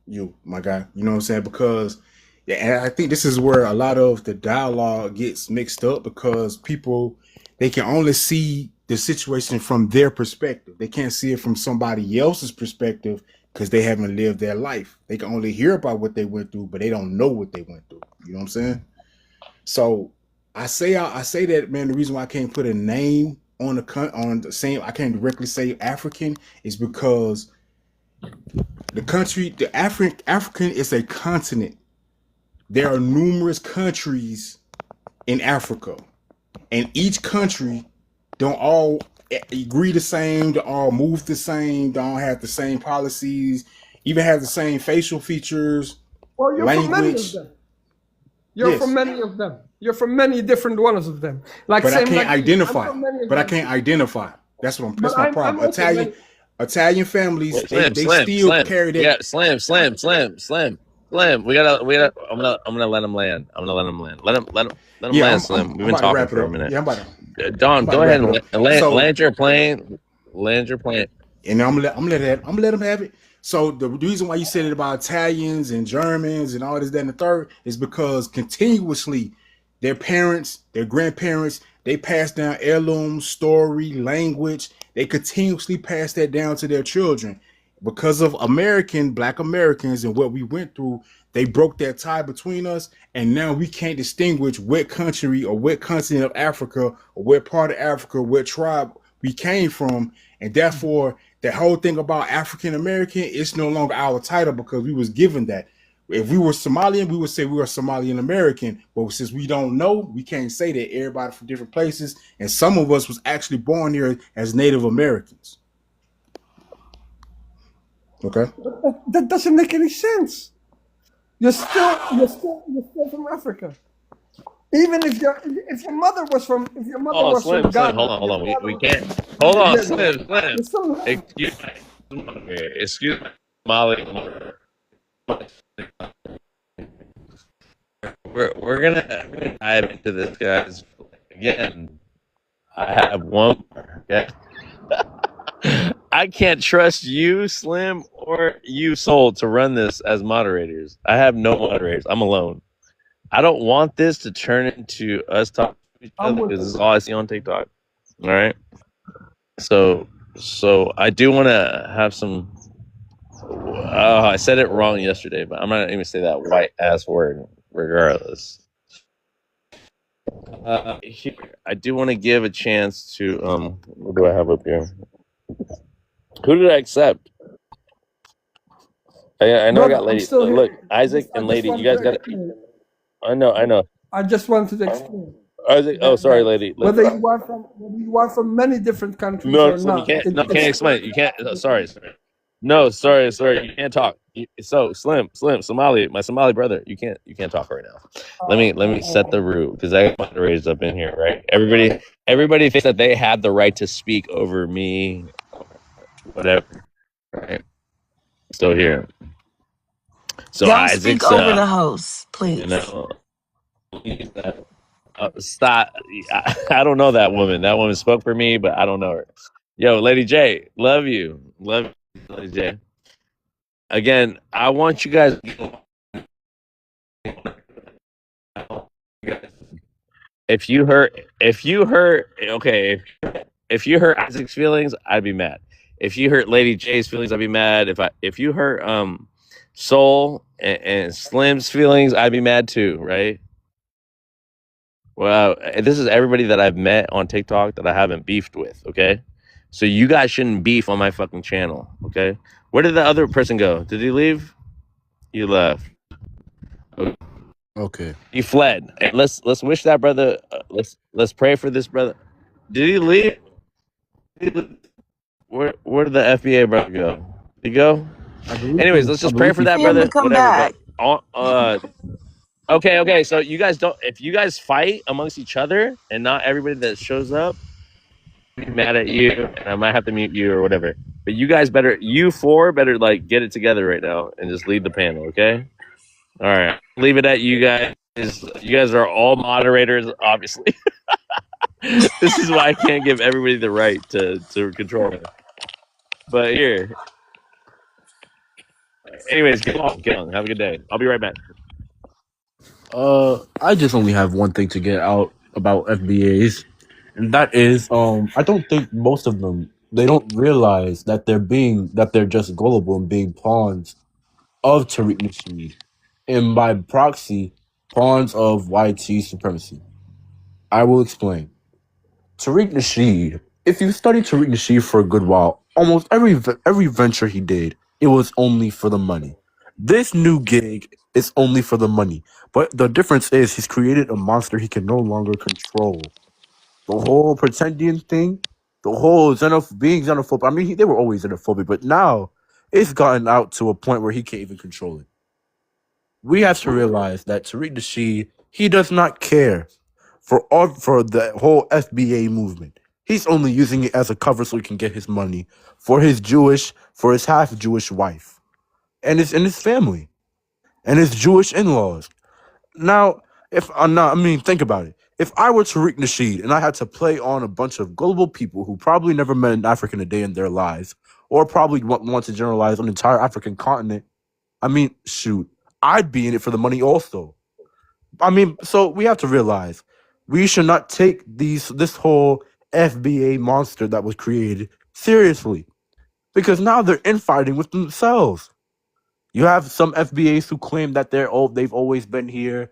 you, my guy. You know what I'm saying? Because yeah, and I think this is where a lot of the dialogue gets mixed up because people they can only see the situation from their perspective. They can't see it from somebody else's perspective because they haven't lived their life. They can only hear about what they went through, but they don't know what they went through. You know what I'm saying? So I say that, man. The reason why I can't put a name on the same, I can't directly say African is because African is a continent. There are numerous countries in Africa, and each country don't all agree the same, don't all move the same, don't have the same policies, even have the same facial features, Well, you're from many of language. them. You're from Yes, many of them. You're from many different ones of them. Like but I same can't like me. I'm identify. from many of But I them can't too. identify. That's what I'm. But That's my I'm problem. also many. Italian families, they still Slim. carry Yeah, that. Slim. We gotta. I'm gonna let him land. I'm gonna let him land. Let him Yeah, land, Slim. We've I'm been about to talking wrap it for a up. minute. Yeah, I'm Don, about to go ahead wrap it and up. So, land your plane. Land your plane. and I'm gonna let them have it. So the reason why you said it about Italians and Germans and all this, that, and the third is because continuously their parents, their grandparents, they pass down heirlooms, story, language. They continuously pass that down to their children. because of Black Americans and what we went through, they broke that tie between us, and now we can't distinguish what country or what continent of Africa or what part of Africa, what tribe we came from, and therefore the whole thing about African American is no longer our title because we was given that. If we were Somalian, we would say we are Somalian American, but since we don't know, we can't say that. Everybody from different places, and some of us was actually born here as Native Americans. Okay. That doesn't make any sense. You're still from Africa. Even if your mother was from Oh, Slim, Ghana, hold on. We can't. Hold on, Yeah, Slim. you're still Excuse me, Molly. We're gonna dive into this, guys. Again, I have one. Okay? I can't trust you, Slim, or you, Soul, to run this as moderators. I have no moderators. I'm alone. I don't want this to turn into us talking to each other because this is all I see on TikTok. All right. So I do want to have some. I said it wrong yesterday, but I'm not even say that white ass word. Regardless, here I do want to give a chance to What do I have up here? Who did I accept? I know I got Lady. Look, Isaac and Lady. You guys got it. I know. I just wanted to explain. Isaac. Oh, sorry, Lady. Whether you are from many different countries or not. You can't explain. You can't. Sorry. No, sorry. You can't talk. So Slim, Somali, my Somali brother. You can't talk right now. Let me set the root because I got moderators up in here, right? Everybody thinks that they have the right to speak over me, whatever, right? So here. So Y'all Isaac's speak over the host, please. Stop. I don't know that woman. That woman spoke for me, but I don't know her. Yo, Lady J, love you, Lady J. Again, I want you guys. If you hurt Isaac's feelings, I'd be mad. If you hurt Lady J's feelings, I'd be mad. If you hurt Soul and Slim's feelings, I'd be mad too, right? Well, this is everybody that I've met on TikTok that I haven't beefed with, okay? So you guys shouldn't beef on my fucking channel, okay? Where did the other person go? Did he leave? He left. Okay. He fled. And let's wish that brother. Let's pray for this brother. Did he leave? Where did the FBA brother go? Did he go? Anyways, let's just pray for that brother. Come back. Okay. So you guys don't. If you guys fight amongst each other and not everybody that shows up, I'll be mad at you, and I might have to mute you or whatever. But you four better like get it together right now and just lead the panel, okay? All right, leave it at you guys. You guys are all moderators, obviously. This is why I can't give everybody the right to control it. But here. Anyways, get on. Have a good day. I'll be right back. I just only have one thing to get out about FBAs, and that is, I don't think most of them, they don't realize that they're just gullible and being pawns of Tariq Nasheed, and by proxy, pawns of YT supremacy. I will explain. Tariq Nasheed, if you study Tariq Nasheed for a good while, almost every venture he did, it was only for the money. This new gig is only for the money. But the difference is he's created a monster he can no longer control. The whole pretending thing, the whole being xenophobic. I mean, they were always xenophobic, but now it's gotten out to a point where he can't even control it. We have to realize that Tariq Nasheed, he does not care for the whole FBA movement. He's only using it as a cover so he can get his money for his half Jewish wife, and his family, and his Jewish in-laws. Now, think about it. If I were Tariq Nasheed and I had to play on a bunch of gullible people who probably never met an African a day in their lives, or probably want to generalize an entire African continent, I'd be in it for the money also. So we have to realize we should not take this whole FBA monster that was created seriously. because now they're infighting with themselves. You have some FBAs who claim that they've always been here.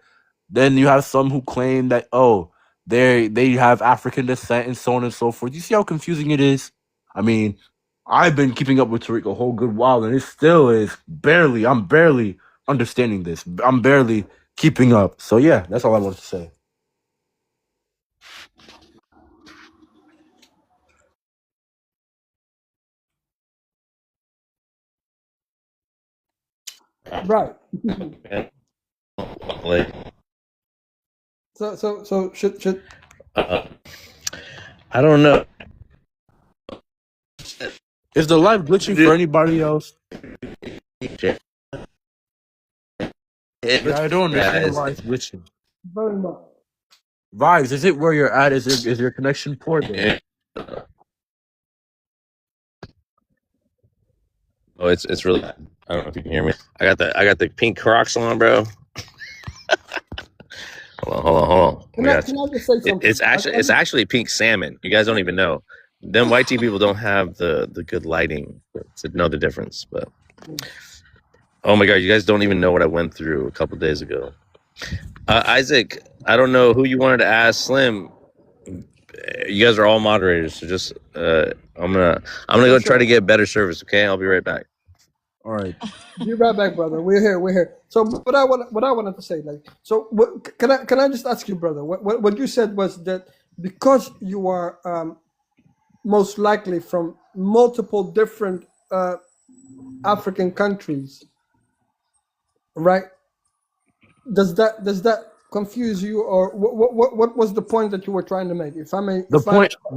Then you have some who claim that they have African descent and so on and so forth. You see how confusing it is? I mean, I've been keeping up with Tariq a whole good while, and it still is I'm barely understanding this. I'm barely keeping up. So yeah, that's all I wanted to say. Right. Like, So should I don't know. Is the live glitching for anybody else? It Yeah, I don't understand is- why it's glitching. very much. Vibes, is it where you're at? Is your connection poor there? Oh, it's really bad. I don't know if you can hear me. I got the pink Crocs on, bro. Hold on. Can I just say something? It's actually pink salmon. You guys don't even know. Them white tea people don't have the good lighting to know the difference. But oh my god, you guys don't even know what I went through a couple days ago. Isaac, I don't know who you wanted to ask. Slim, you guys are all moderators, so just I'm gonna go try to get better service. Okay, I'll be right back. All right. Be right back, brother. We're here. So what I wanted to say, like, so can I just ask you, brother? What you said was that because you are most likely from multiple different African countries, right? Does that confuse you, or what was the point that you were trying to make? If I may, The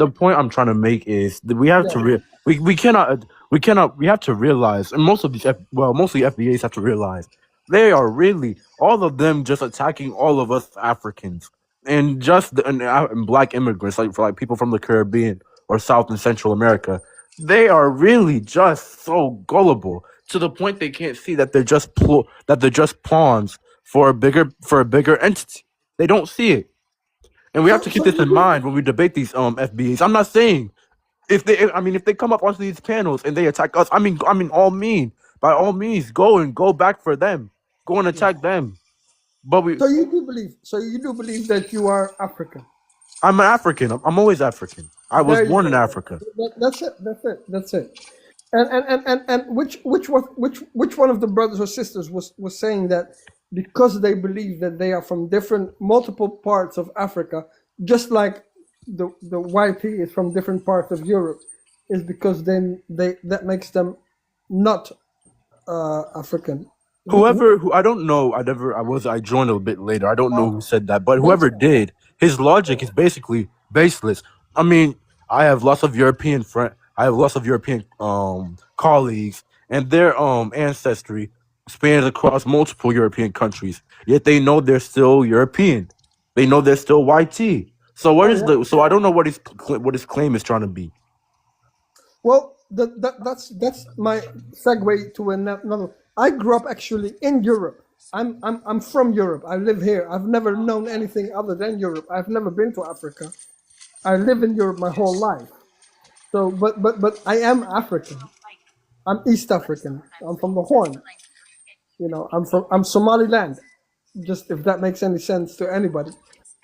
point I'm trying to make is that we have to we have to realize, and mostly FBAs have to realize, they are really all of them just attacking all of us Africans and and black immigrants, like people from the Caribbean or South and Central America. They are really just so gullible to the point they can't see that they're just pawns for a bigger entity. They don't see it. And we have to keep this in mind when we debate these FBAs. I'm not saying if they come up onto these panels and they attack us, by all means go back for them. Go and attack them. But so you do believe that you are African. I'm an African. I'm always African. I was born in Africa. That's it. And which one of the brothers or sisters was saying that because they believe that they are from multiple parts of Africa, just like the YP is from different parts of Europe, is because then that makes them not African. I don't know. I joined a bit later. I don't know who said that, but whoever did, his logic is basically baseless. I mean, I have lots of European colleagues, and their ancestry spans across multiple European countries. Yet they know they're still European. They know they're still YT. So so I don't know what his claim is trying to be. Well, that's my segue to another. I grew up actually in Europe. I'm from Europe. I live here. I've never known anything other than Europe. I've never been to Africa. I live in Europe my whole life. So, but I am African. I'm East African. I'm from the Horn. I'm Somaliland. Just if that makes any sense to anybody.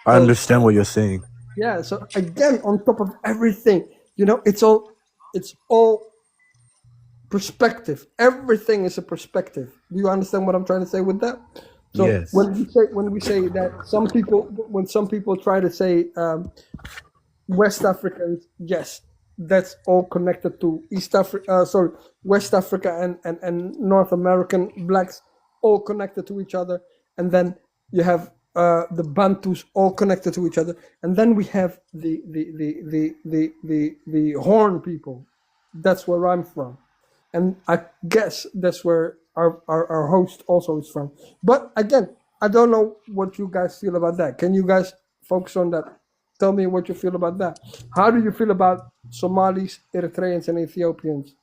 I understand what you're saying. Yeah. So again, on top of everything, it's all perspective. Everything is a perspective. Do you understand what I'm trying to say with that? So yes. when we say that when some people try to say West Africans, yes, that's all connected to West Africa and North American blacks, all connected to each other, and then you have the Bantus all connected to each other, and then we have the Horn people. That's where I'm from, and I guess that's where our host also is from. But again, I don't know what you guys feel about that. Can you guys focus on that? Tell me what you feel about that. How do you feel about Somalis, Eritreans, and Ethiopians?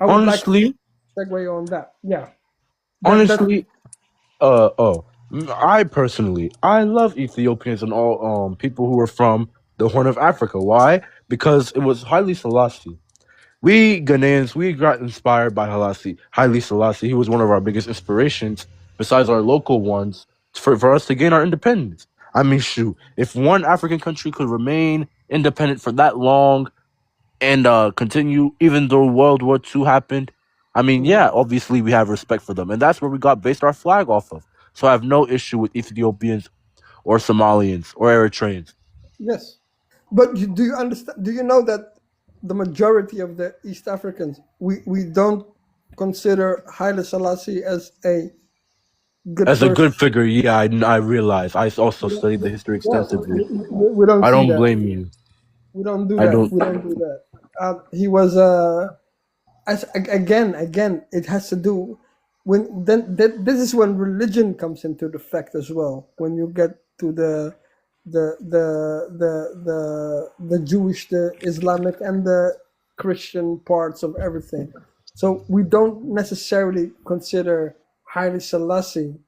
I would Honestly, like to segue on that. Yeah. I personally, I love Ethiopians and all people who are from the Horn of Africa. Why? Because it was Haile Selassie. We Ghanaians, we got inspired by Haile Selassie. He was one of our biggest inspirations, besides our local ones, for us to gain our independence. I mean, shoot, if one African country could remain independent for that long and continue, even though World War II happened, I mean, yeah, obviously we have respect for them, and that's where we got based our flag off of. So I have no issue with Ethiopians or Somalians or Eritreans. Yes, but do you understand? Do you know that the majority of the East Africans, we don't consider Haile Selassie as a good As a person. good figure, yeah, I realize. I also studied the history Yeah, extensively. we don't I see don't that. blame you. We don't do I that. don't. We don't do that. He was again, it has to do when this is when religion comes into the fact as well. When you get to the Jewish, the Islamic, and the Christian parts of everything. So we don't necessarily consider Haile Selassie,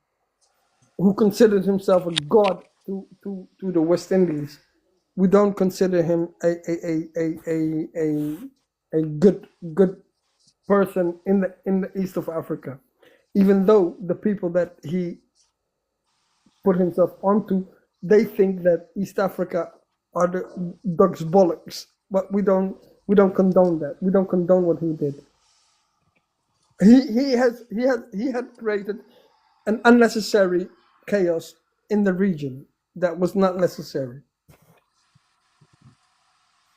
who considered himself a god to the West Indies. We don't consider him a good person in the east of Africa, even though the people that he put himself onto, they think that East Africa are the dog's bollocks. But we don't condone that. We don't condone what he did. He had created an unnecessary chaos in the region that was not necessary.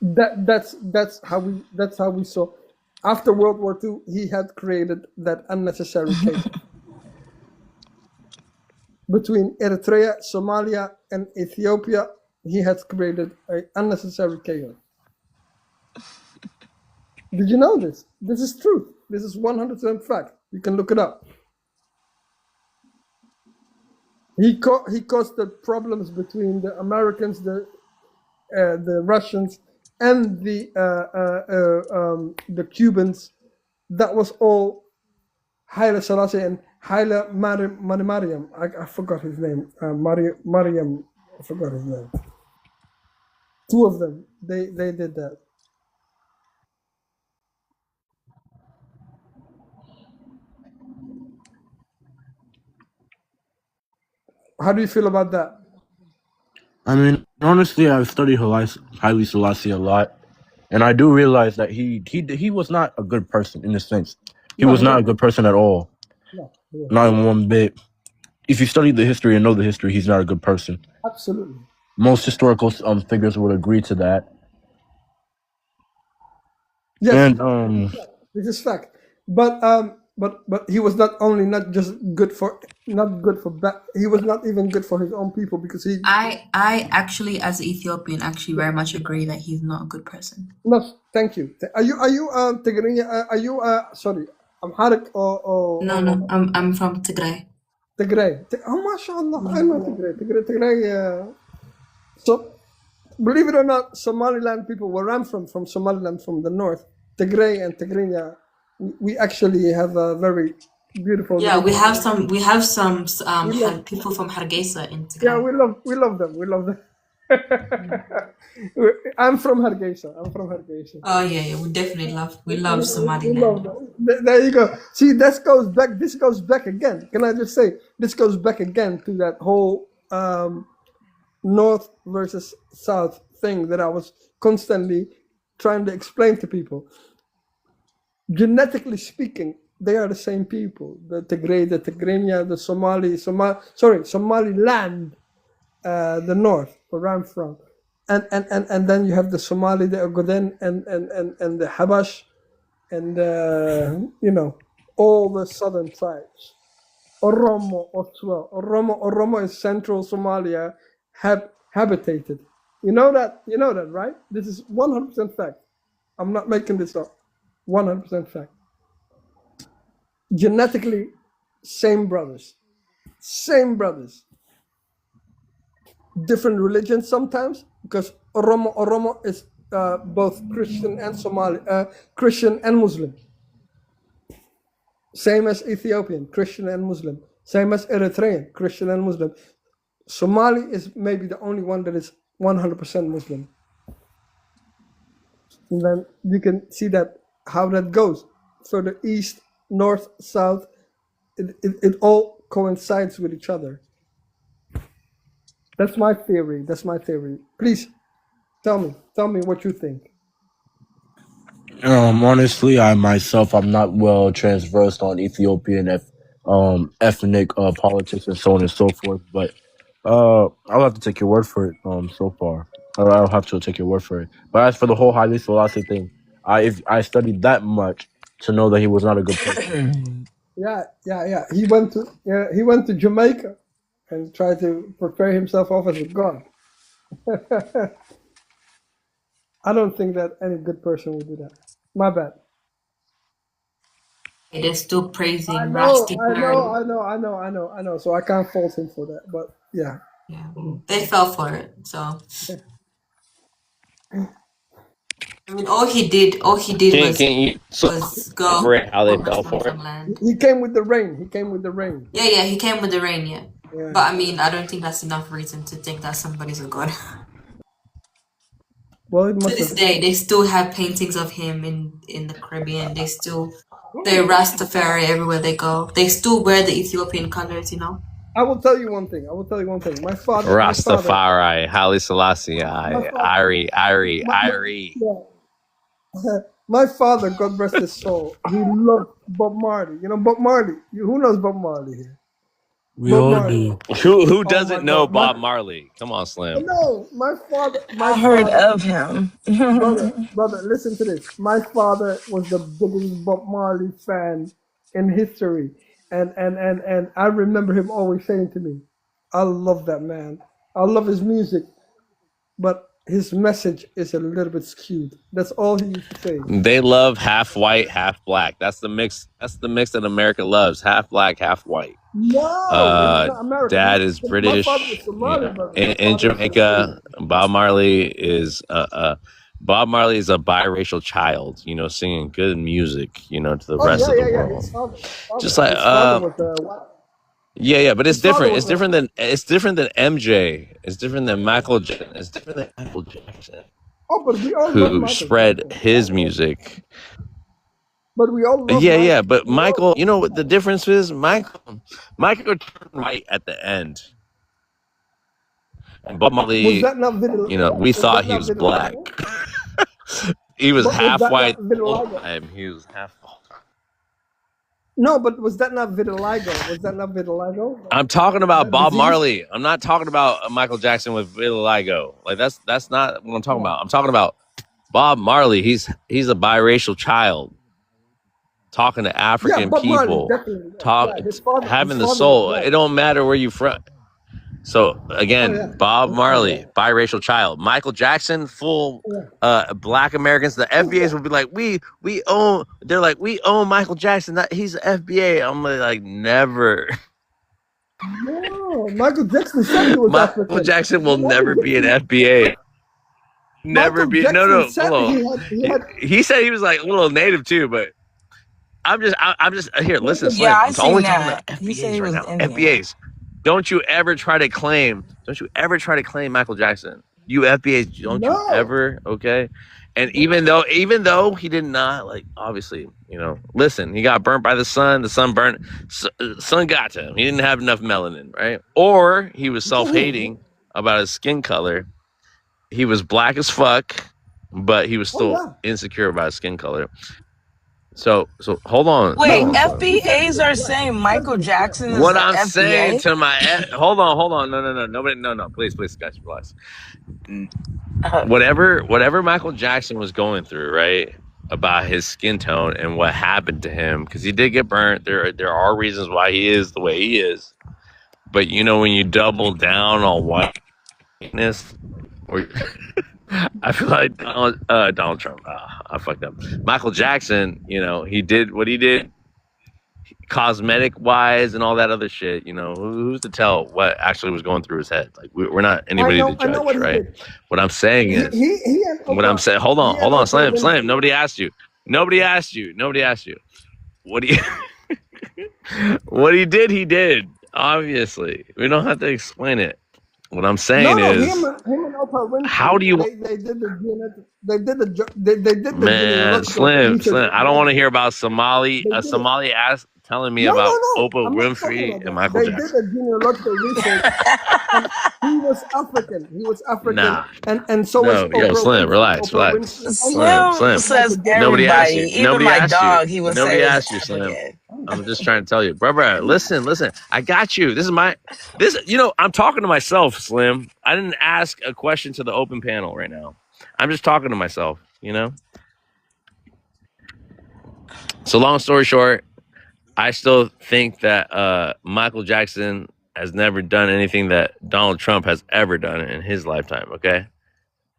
That's how we saw. After World War II, he had created that unnecessary chaos between Eritrea, Somalia, and Ethiopia. He had created an unnecessary chaos. Did you know this? This is truth. This is 100% fact. You can look it up. He caused the problems between the Americans, the Russians, and the Cubans. That was all Haile Selassie and Haile Mariam. I forgot his name. Mariam. I forgot his name. Two of them. They did that. How do you feel about that? I mean, honestly, I've studied Haile Selassie a lot, and I do realize that he was not a good person in a sense. He was not a good person at all. No, Not in one bit. If you study the history and know the history, he's not a good person. absolutely. Most historical figures would agree to that. Yes, And this is fact. But he was not just good for he was not even good for his own people, because he I actually, as an Ethiopian, actually very much agree that he's not a good person. no. Thank you. Are you Tigrinya? Are you sorry, Amharic or No, I'm from Tigray. Tigray? Oh, mashallah, I know Tigray. So, believe it or not, Somaliland people, where I'm from Somaliland, from the north, Tigray and Tigrinya, we actually have a very beautiful. Yeah, we have some people from Hargeisa in Tigray. Yeah, we love them. We love them. I'm from Hargeisa. Oh yeah, we love Somaliland. There you go. See, this goes back again. Can I just say, this goes back again to that whole north versus south thing that I was constantly trying to explain to people. Genetically speaking, they are the same people. The Tigray, the Tigrinya, the Somaliland, the north, where I'm from, and then you have the Somali, the Ogaden, and the Habash, and all the southern tribes. Oromo as well. Oromo is central Somalia, habitated. You know that, right? This is 100% fact. I'm not making this up. 100% fact. Genetically, same brothers. Different religions sometimes, because Oromo is both Christian and Christian and Muslim. Same as Ethiopian, Christian and Muslim. Same as Eritrean, Christian and Muslim. Somali is maybe the only one that is 100% Muslim. And then you can see that how that goes. Further east, north, south, it all coincides with each other. That's my theory. That's my theory. Please tell me what you think. Honestly, I myself, I'm not well transversed on Ethiopian ethnic politics and so on and so forth. But I'll have to take your word for it. So far, I'll have to take your word for it. But as for the whole Haile Selassie thing, I studied that much to know that he was not a good person. Yeah. He went to Jamaica and tried to portray himself off as a god. I don't think that any good person would do that. My bad. They're still I praising know. Rastafari. So I can't fault him for that. But yeah. Yeah, they fell for it. So I mean, all he did Can you was go elaborate how they conquer fell for some it? land. He came with the rain. He came with the rain. Yeah, he came with the rain, yeah. Yeah. But I mean, I don't think that's enough reason to think that somebody's a god. Well, it To must this have. day, they still have paintings of him in the Caribbean. They're Rastafari everywhere they go. They still wear the Ethiopian colors, you know. I will tell you one thing. My father. Rastafari, Haile Selassie, My father. Irie. Yeah. My father, God rest his soul, he loved Bob Marley. You know Bob Marley? Who knows Bob Marley here? We Bob all Marley. do. Who Oh doesn't my know God. Bob Marley? Come on, Slim. No, my I heard father, of him. brother, listen to this. My father was the biggest Bob Marley fan in history. And I remember him always saying to me, I love that man. I love his music, but his message is a little bit skewed. That's all he used to say. They love half white, half black. That's the mix. That's the mix that America loves. Half black, half white. No, it's not America. Dad is My father was British. Somali, brother. In My father was Jamaica, Somali. Bob Marley is Bob Marley is a biracial child. Singing good music. To the Oh rest of the yeah. world. His father. Just like His father was white. yeah, but it's His father different. was It's different than MJ. It's different than Michael. It's different than Michael Jackson, Oh, but we all love who Michael spread Jackson. his music. But we all love Yeah, Michael. but Michael, you know what the difference is? Michael turned white at the end. And Bob Was Marley, that not vitiligo? we Was thought that he not was black. vitiligo? He was But was half that white not the whole vitiligo? time. He was half. No, but was that not vitiligo? Was that not vitiligo? I'm talking about That Bob disease? Marley. I'm not talking about Michael Jackson with vitiligo. Like that's not what I'm talking about. I'm talking about Bob Marley. He's a biracial child. Talking to Yeah, African Bob Marley, people, definitely. Yeah, his father. having the Was soul. black. It don't matter where you from. So again, yeah. Bob Oh, Marley, yeah. biracial child. Michael Jackson, full Yeah. black Americans. The FBAs would be like, we own. They're like, we own Michael Jackson. He's the FBA. I'm like, never. No, Michael Jackson said he was Michael African. Jackson will Michael never be an Jackson- FBA. Never Michael be. Jackson No. said Hold on. he had He said he was like a little native too, but I'm just here. Listen, Slim. Yeah, I I'm only seen talking that. about He said FBAs he right was now. Indian. FBAs. Don't you ever try to claim Michael Jackson. You FBAs, don't you No. ever, okay? And even though he did not, like, obviously, listen, he got burnt by the sun burnt, sun got to him. He didn't have enough melanin, right? Or he was self-hating about his skin color. He was black as fuck, but he was still insecure about his skin color. So hold on. Wait, hold on, FBAs are saying Michael Jackson is what the I'm FBA? saying to my hold on, no, nobody, no, please, guys, relax. Whatever Michael Jackson was going through, right, about his skin tone and what happened to him, because he did get burnt. There are reasons why he is the way he is, but when you double down on whiteness, or I feel like Donald Trump. I fucked up. Michael Jackson, he did what he did, cosmetic wise and all that other shit. Who's to tell what actually was going through his head? Like we're not anybody to judge, what right? What I'm saying is, he had what I'm saying. Hold on, had Slam. Nobody asked you. What do you? What he did, he did. Obviously, we don't have to explain it. What I'm saying No, is, him and Oprah how do Winfrey, you, they did the genetic, they did the man, genealogical Slim, research Slim? I don't want to hear about they a did it. Somali ass telling me No, about no, Oprah I'm not talking Winfrey about and that. Michael They did Jackson. the genealogical research, and he was African. He was African, Nah, and so was no, yo, Oprah Slim, Winfrey. relax, Oprah relax. Winfrey and Slim, Slim Slim. Michael says Nobody Jackson. asked everybody, you. even Nobody my asked you. dog, he would Nobody say is asked you, Slim. African. I'm just trying to tell you, bro. Listen. I got you. I'm talking to myself, Slim. I didn't ask a question to the open panel right now. I'm just talking to myself, So long story short, I still think that Michael Jackson has never done anything that Donald Trump has ever done in his lifetime. Okay.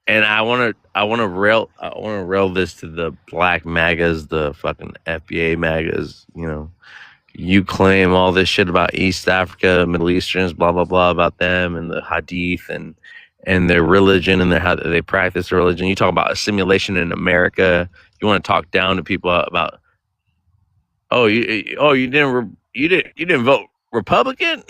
And I want to rail this to the black MAGAs, the fucking FBA MAGAs. You claim all this shit about East Africa, Middle Easterns, blah blah blah about them and the Hadith and their religion and how they practice their religion. You talk about assimilation in America. You want to talk down to people about, you didn't vote Republican.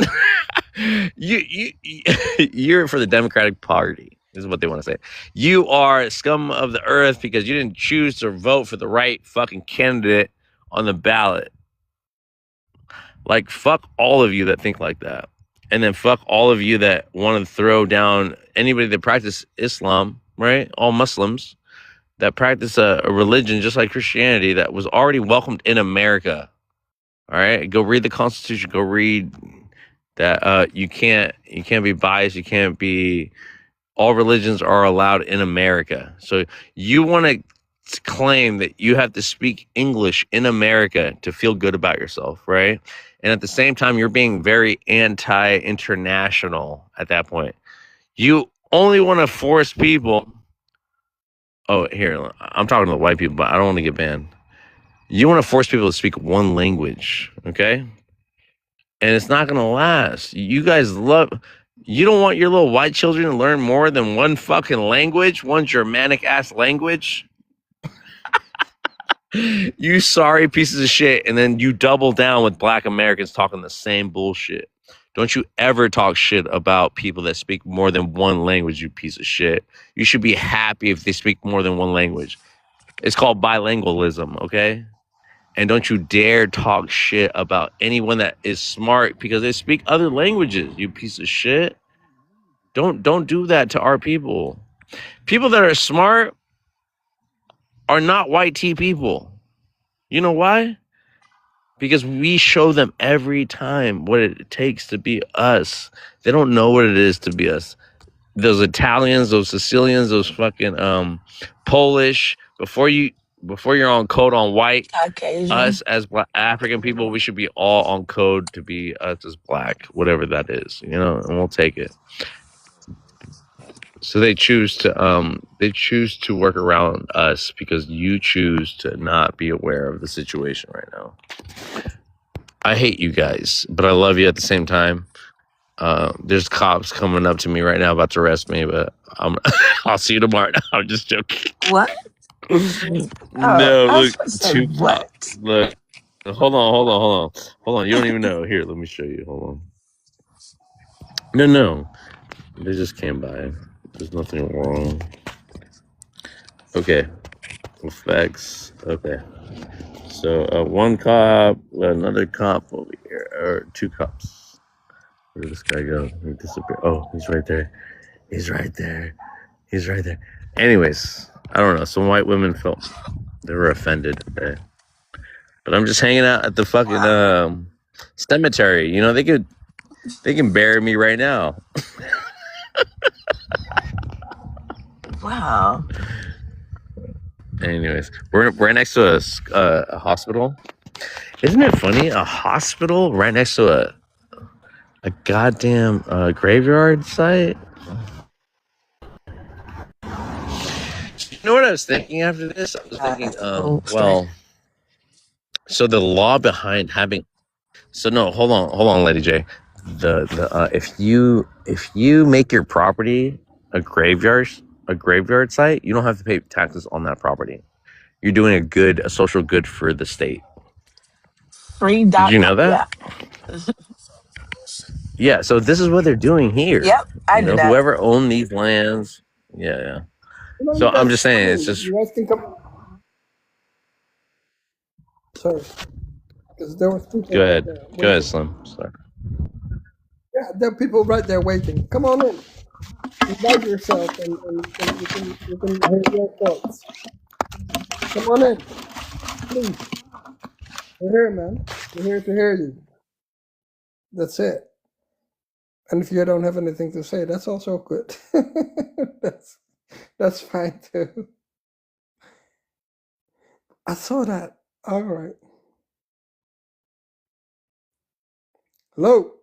You're for the Democratic Party. Is what they want to say. You are scum of the earth because you didn't choose to vote for the right fucking candidate on the ballot. Like, fuck all of you that think like that. And then fuck all of you that want to throw down anybody that practice Islam, right? All Muslims that practice a religion just like Christianity that was already welcomed in America. All right? Go read the Constitution. Go read that you can't be biased. You can't be... All religions are allowed in America. So you want to claim that you have to speak English in America to feel good about yourself, right? And at the same time, you're being very anti-international at that point. You only want to force people. Oh, here, I'm talking to the white people, but I don't want to get banned. You want to force people to speak one language, okay? And it's not going to last. You guys you don't want your little white children to learn more than one fucking language, one Germanic ass language. You sorry pieces of shit, and then you double down with black Americans talking the same bullshit. Don't you ever talk shit about people that speak more than one language, you piece of shit. You should be happy if they speak more than one language. It's called bilingualism, okay? And don't you dare talk shit about anyone that is smart because they speak other languages, you piece of shit. Don't do that to our people. People that are smart are not white tea people. You know why? Because we show them every time what it takes to be us. They don't know what it is to be us. Those Italians, those Sicilians, those fucking Polish. Before you're on code on white, Caucasian. us as African people, we should be all on code to be us as black, whatever that is, and we'll take it. So they choose to work around us because you choose to not be aware of the situation right now. I hate you guys, but I love you at the same time. There's cops coming up to me right now about to arrest me, but I'll see you tomorrow. I'm just joking. What? No, I was look, supposed to say two what? cops. Look, hold on. You don't even know. Here, let me show you. Hold on. No, they just came by. There's nothing wrong. Okay. Effects. Okay. So one cop, another cop over here, or two cops. Where did this guy go? He disappeared. Oh, he's right there. He's right there. Anyways, I don't know. Some white women felt they were offended. Okay. But I'm just hanging out at the fucking cemetery. They can bury me right now. Wow. Anyways, we're right next to a hospital. Isn't it funny? A hospital right next to a goddamn graveyard site. You know what I was thinking after this? I was thinking, well, so the law behind having. So no, hold on, Lady J. If you make your property a graveyard site, you don't have to pay taxes on that property. You're doing a social good for the state. Free. Did you know that? Yeah, so this is what they're doing here. Yep, I You do know, that. whoever owned these lands. Yeah. You know, So you I'm guys, just I saying, mean, it's just you guys can come. Sorry, because there was people go right ahead. there Go ahead, waiting. Slim. Sorry. Yeah, there are people right there waiting. Come on in, invite yourself, and you can hear your thoughts. Come on in, please. We're here, man. We're here to hear you. That's it. And if you don't have anything to say, that's also good. that's fine too. I saw that. All right. Hello.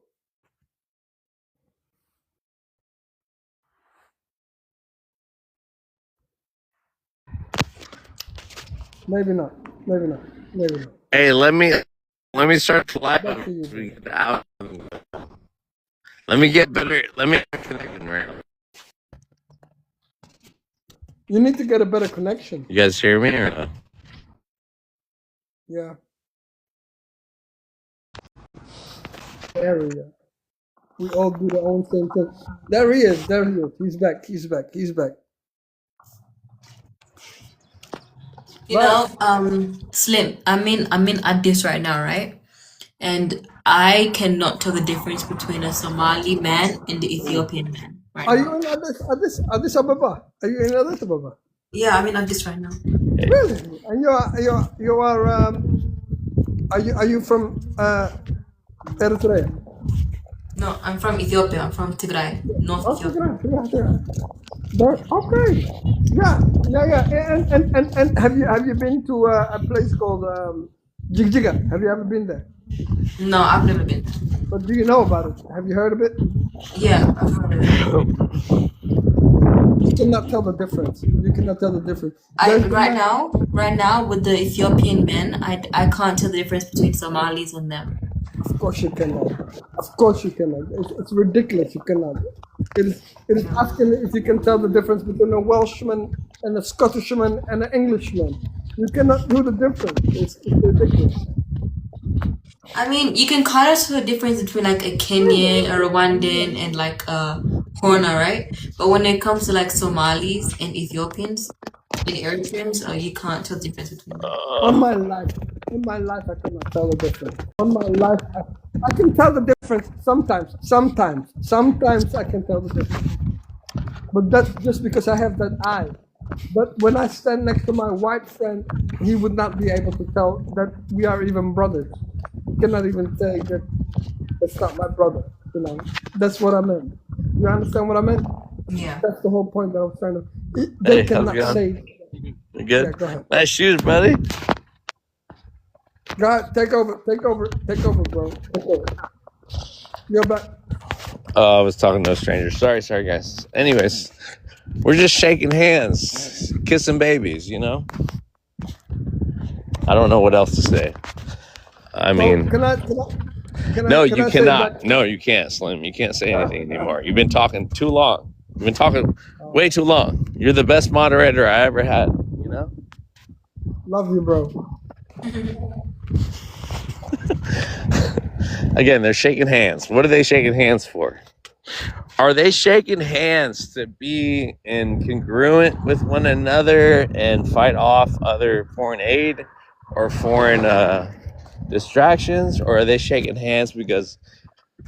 Maybe not. Maybe not. Maybe not. Hey, let me start Back live. to you, We bro. get out. Let me get better. Let me get connected, right? You need to get a better connection. You guys hear me or no? Yeah. There we go. We all do the own same thing. There he is. There he is. He's back. He's back. He's back. You know, Slim, I'm in Addis right now, right? And I cannot tell the difference between a Somali man and the Ethiopian man right Are you now. in Addis Ababa? Are you in Addis Ababa? Yeah, I'm in Addis right now. Really? And you are you from Eritrea? No, I'm from Ethiopia. I'm from Tigray, North Oh, Ethiopia. okay. Yeah. And have you been to a place called Jigjiga? Have you ever been there? No, I've never been there. But do you know about it? Have you heard of it? Yeah, I've heard of it. You cannot tell the difference. You cannot tell the difference. There's the Right man. now with the Ethiopian men, I can't tell the difference between Somalis and them. Of course you cannot. Of course you cannot. It's ridiculous. You cannot. It is asking if you can tell the difference between a Welshman and a Scottishman and an Englishman. You cannot do the difference. It's ridiculous. I mean, you can kind of tell the difference between like a Kenyan, a Rwandan, and like a Horner, right? But when it comes to like Somalis and Ethiopians and Eritreans, you can't tell the difference between them. On my life, I cannot tell the difference. On my life, I can tell the difference sometimes. Sometimes I can tell the difference. But that's just because I have that eye. But when I stand next to my white friend, he would not be able to tell that we are even brothers. He cannot even say that that's not my brother. You know, that's what I meant. You understand what I meant? Yeah. That's the whole point that I was trying to. They Hey, how's it cannot going? say. You Yeah, good? go ahead. Nice shoes, buddy. Go ahead. Take over, bro. Take over. You're back. Oh, I was talking to a stranger. Sorry, guys. Anyways, we're just shaking hands, kissing babies, you know? I don't know what else to say. I So mean, no, can you I say cannot. that? No, you can't, Slim. You can't say anything anymore. You've been talking too long. You've been talking way too long. You're the best moderator I ever had, you know? Love you, bro. Again, they're shaking hands. What are they shaking hands for? Are they shaking hands to be in congruent with one another and fight off other foreign aid or foreign distractions? Or are they shaking hands because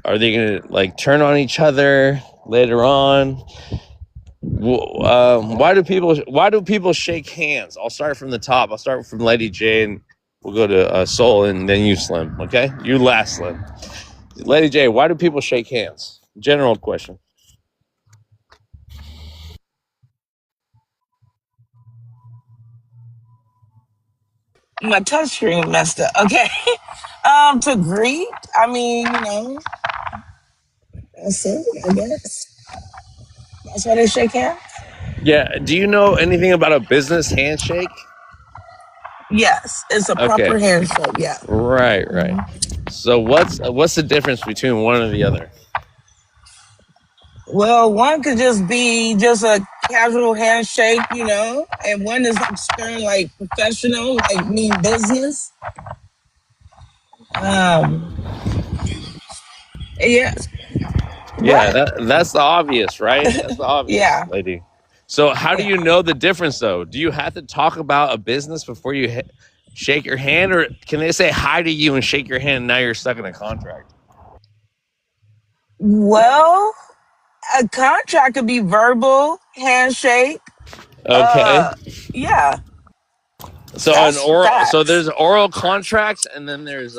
are they going to like turn on each other later on? Why do people shake hands? I'll start from the top. I'll start from Lady J and we'll go to Soul and then you, Slim. Okay, you last, Slim. Lady J, why do people shake hands? General question. My touchscreen messed up. Okay. To greet. I mean, you know, that's it, I guess. That's why they shake hands. Yeah. Do you know anything about a business handshake? Yes, it's a Okay. proper handshake. Yeah. Right. So what's the difference between one and the other? Well, one could just be just a casual handshake, you know, and one is like stern, like professional, like mean business. Yeah. Yeah, What? that's the obvious, right? That's the obvious, Yeah. lady. So how do Yeah. you know the difference, though? Do you have to talk about a business before you shake your hand, or can they say hi to you and shake your hand and now you're stuck in a contract? Well, a contract could be verbal, handshake. Okay. Uh, yeah, So that's so facts. there's oral contracts and then there's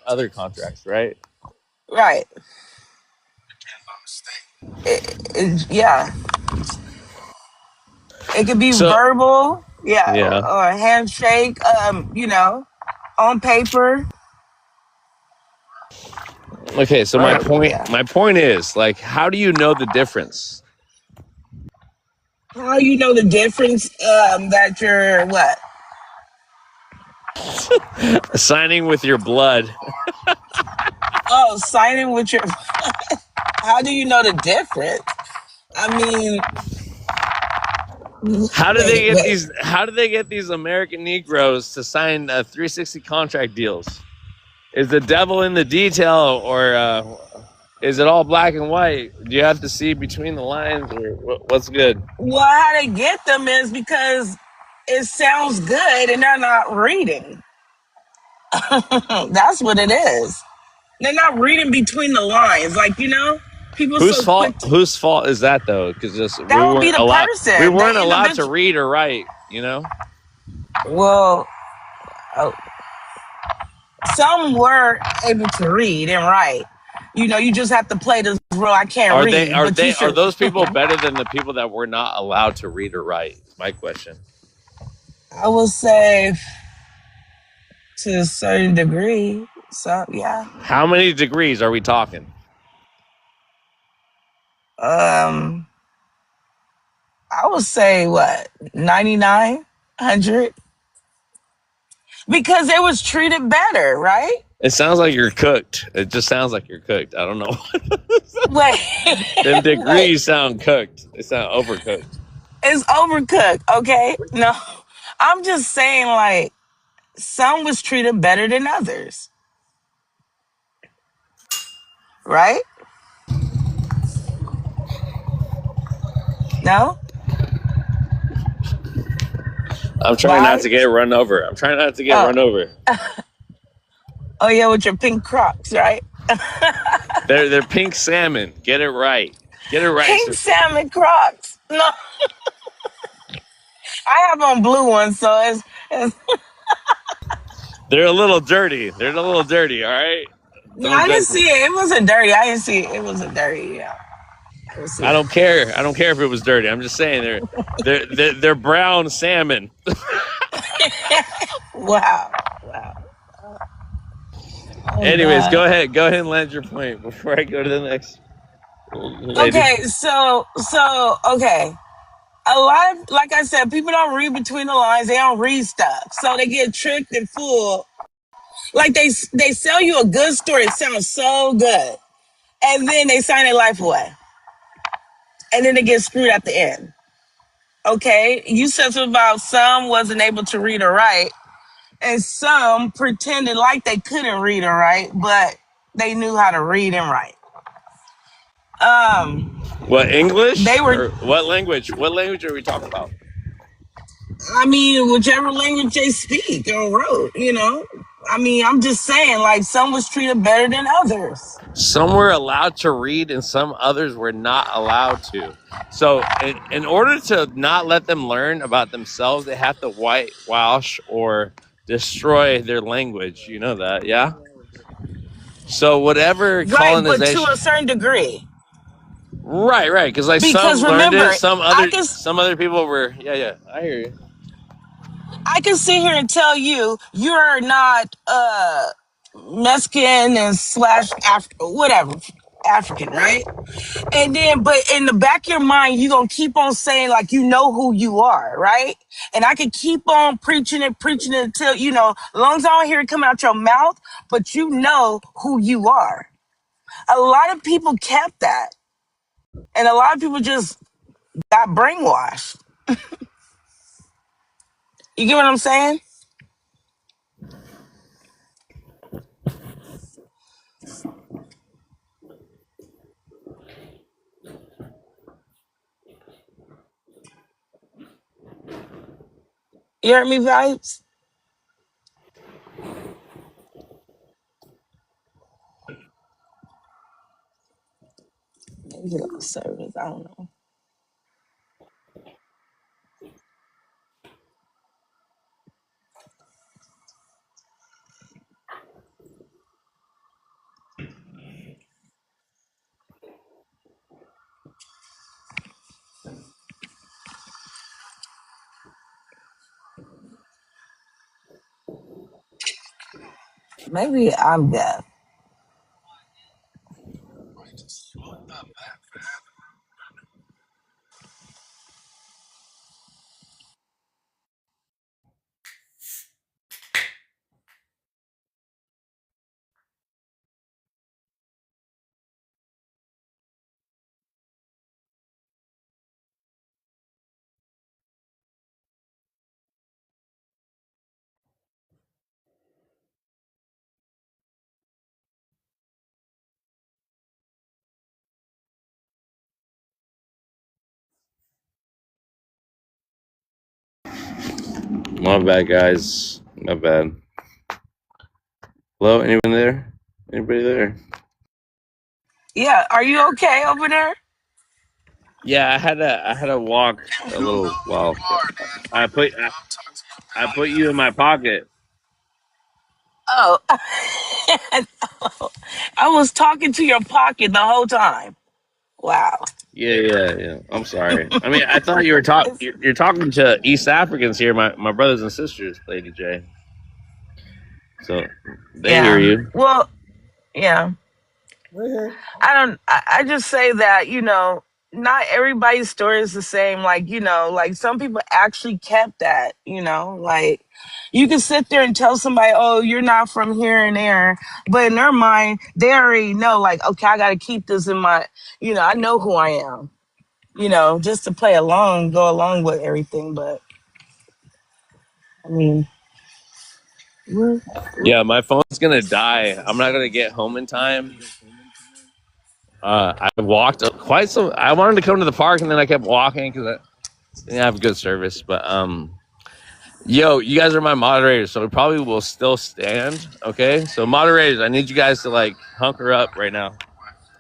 other contracts, right? Right. Yeah. It could be So verbal, yeah, yeah. or a handshake, on paper. Okay, so my Or point yeah. my point is, like, how do you know the difference? How you know the difference? That you're what? Signing with your blood. Oh, signing with your. How do you know the difference? I mean, wait. How do they get these American Negroes to sign 360 contract deals? Is the devil in the detail, or is it all black and white? Do you have to see between the lines, or what's good? Well, how they get them is because it sounds good and they're not reading. That's what it is. They're not reading between the lines. Like, people Whose so quick fault? to, Whose fault is that, though? Because just that would be the we person, the weren't allowed to individual. read or write. You know, Well, uh, some were able to read and write. You just have to play this role. I can't read, but you are should. those people better than the people that were not allowed to read or write? Is my question. I would say to a certain degree. So, yeah. How many degrees are we talking? Um, I would say what, 99, 100? Because they was treated better, right? It sounds like you're cooked. It just sounds like you're cooked. I don't know. Wait, Them wait. degrees sound cooked. They sound overcooked. It's overcooked, okay? No, I'm just saying, like, some was treated better than others, right? No? I'm trying not Why? to get run over. I'm trying not to get Oh, run over. oh yeah, with your pink Crocs, right? They're pink salmon. Get it right. Get it right, Pink sister. salmon Crocs. No, I have on blue ones, so it's They're a little dirty. They're a little dirty. All right. no, Don't I didn't judge see me. it. It wasn't dirty. I didn't see it. It wasn't dirty. Yeah, I didn't see I it. don't care. I don't care if it was dirty. I'm just saying they're brown salmon. Wow, wow. Oh Anyways, God. go ahead. Go ahead and land your point before I go to the next lady. Okay, so okay. A lot of, like I said, people don't read between the lines. They don't read stuff, so they get tricked and fooled. Like they sell you a good story. It sounds so good, and then they sign their life away, and then they get screwed at the end. Okay, you said something about some wasn't able to read or write, and some pretended like they couldn't read or write, but they knew how to read and write. Um, What, they English were, or what language? What language are we talking about? I mean, whichever language they speak or wrote, I mean, I'm just saying, like, some was treated better than others. Some were allowed to read and some others were not allowed to. So, in order to not let them learn about themselves, they have to whitewash or destroy their language. You know that, yeah? So, whatever Right, but to a colonization. certain degree. Right. Because like Because some learned remember, it, I can some other people were. Yeah. I hear you. I can sit here and tell you you're not Mexican and slash whatever African, right? And then, but in the back of your mind, you gonna keep on saying like you know who you are, right? And I can keep on preaching it until as long as I don't hear it come out your mouth, but you know who you are. A lot of people kept that, and a lot of people just got brainwashed. You get what I'm saying? You heard me, Vibes? Maybe a service. I don't know. Maybe I'm deaf. My bad, guys. My bad. Hello, anyone there? Anybody there? Yeah, are you okay over there? Yeah, I had to walk a You know little who you while. are, man. I Nobody put in love talks about I put value. you in my pocket. Oh, I was talking to your pocket the whole time. Wow. Yeah. I'm sorry. I mean, I thought you were It's, you're talking to East Africans here, my brothers and sisters, Lady J. So they hear yeah. you. Well, yeah. Right here. I just say that, not everybody's story is the same. Like, like some people actually kept that, like you can sit there and tell somebody, oh, you're not from here and there. But in their mind, they already know, like, okay, I got to keep this in my, I know who I am, just to play along, go along with everything. But I mean, we're, Yeah, my phone's gonna die. I'm not gonna get home in time. I walked quite some. I wanted to come to the park, and then I kept walking because I didn't have good service. But yo, you guys are my moderators, so we probably will still stand. Okay, so moderators, I need you guys to like hunker up right now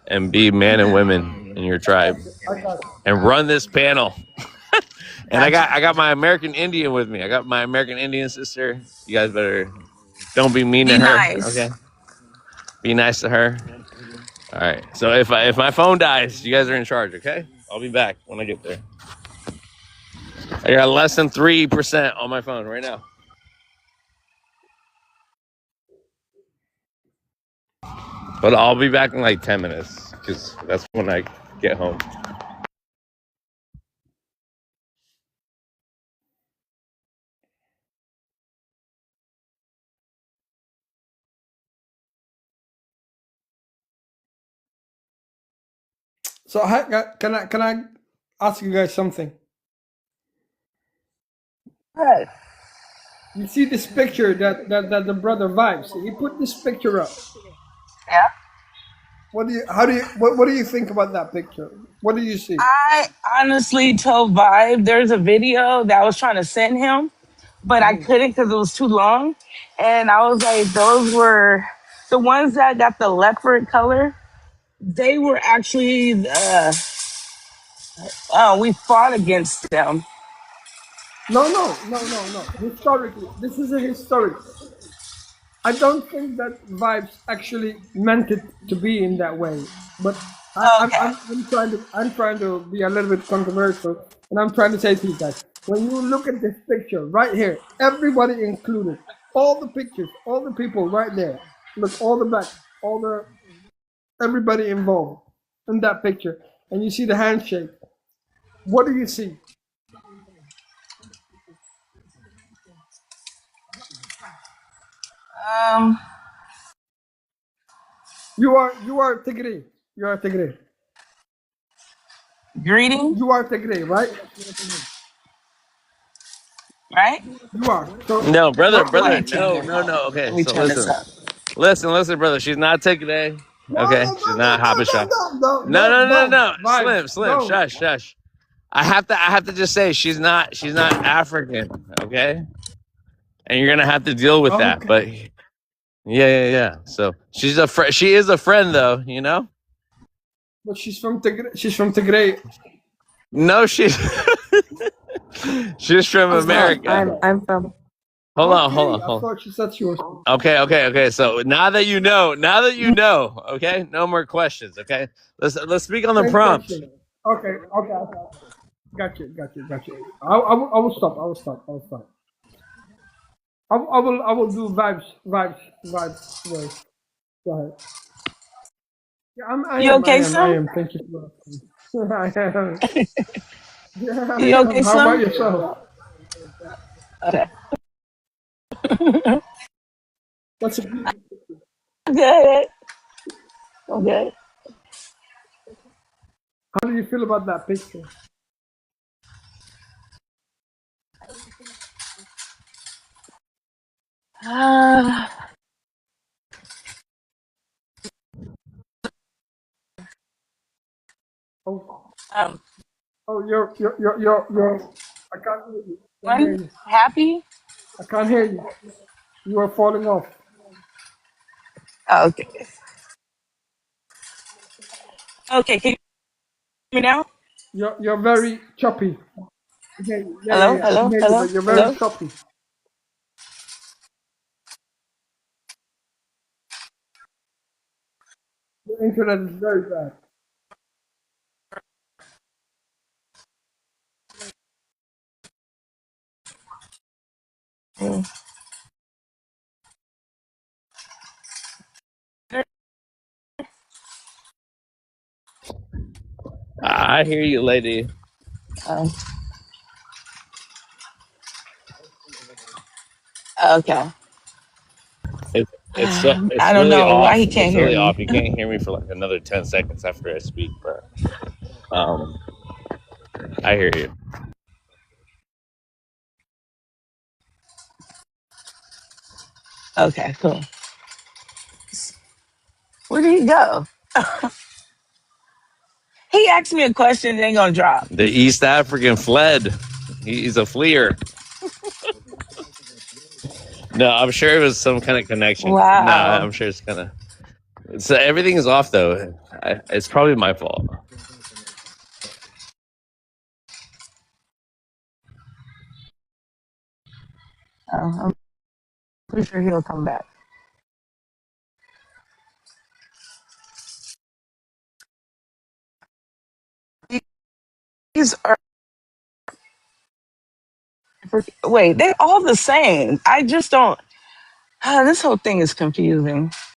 and be man and women in your I tribe got you. I got you. and run this panel. And I gotcha. got my American Indian with me. I got my American Indian sister. You guys better don't be mean to Be her. nice. Okay, be nice to her. All right. So if my phone dies, you guys are in charge. Okay, I'll be back when I get there. I got less than 3% on my phone right now. But I'll be back in like 10 minutes because that's when I get home. So can I ask you guys something? Good. You see this picture that the brother Vibes, he put this picture up. Yeah. What do you think about that picture? What do you see? I honestly told Vibe there's a video that I was trying to send him, but I Mhm. couldn't because it was too long. And I was like, those were the ones that got the leopard color. They were actually, we fought against them. No. Historically, this is a historic. I don't think that Vibes actually meant it to be in that way. But Okay. I'm trying to be a little bit controversial, and I'm trying to say to you guys, when you look at this picture right here, everybody included, all the pictures, all the people right there. Look, all the back, everybody involved in that picture, and you see the handshake. What do you see? Um, You are Tigray. You are Tigray. Greeting, You are Tigray, right? right? You are. No, brother, Let brother. me turn No, it no, up. no. Let Okay, me so turn this listen. up. Listen, brother. She's not taking today. No, Okay, no, she's not Habesha. no. No. Vibes, Slim. no. Shush. I have to just say she's not African. Okay. and you're gonna have to deal with that. Okay. But yeah. So she is a friend, though. You know. But she's from Tigray. No, she's she's from America. I'm from. Hold on. Okay, I thought she said she was. Okay. So now that you know, okay, no more questions. Okay, let's speak on the Same prompt. question. Okay. Got you. I will stop. I will do vibes. Wait, go ahead. Yeah, You okay, I Slim? am. Thank you for asking. I am. Yeah, I You okay, am. How about Slim? yourself? Okay. That's a beautiful. Good. Okay. How do you feel about that picture? Uh, Oh, um, you're. I can't hear you. I'm happy. I can't hear you. You are falling off. Okay. Okay. Can you hear me now? You're very choppy. Okay, Hello. I can Hello. hear you, Hello. but you're very Hello. choppy. The internet is very bad. Mm. I hear you, lady. Um, okay. It's I don't really know why off. he can't It's hear really me. off. You can't hear me for like another 10 seconds after I speak, but I hear you. Okay. Cool. Where did he go? He asked me a question. It ain't gonna drop. The East African fled. He's a fleer. No, I'm sure it was some kind of connection. No, Wow. I'm sure it's kind of. So everything is off though. It's probably my fault. I'm pretty sure he'll come back. These are. Wait, they're all the same. I just don't. This whole thing is confusing.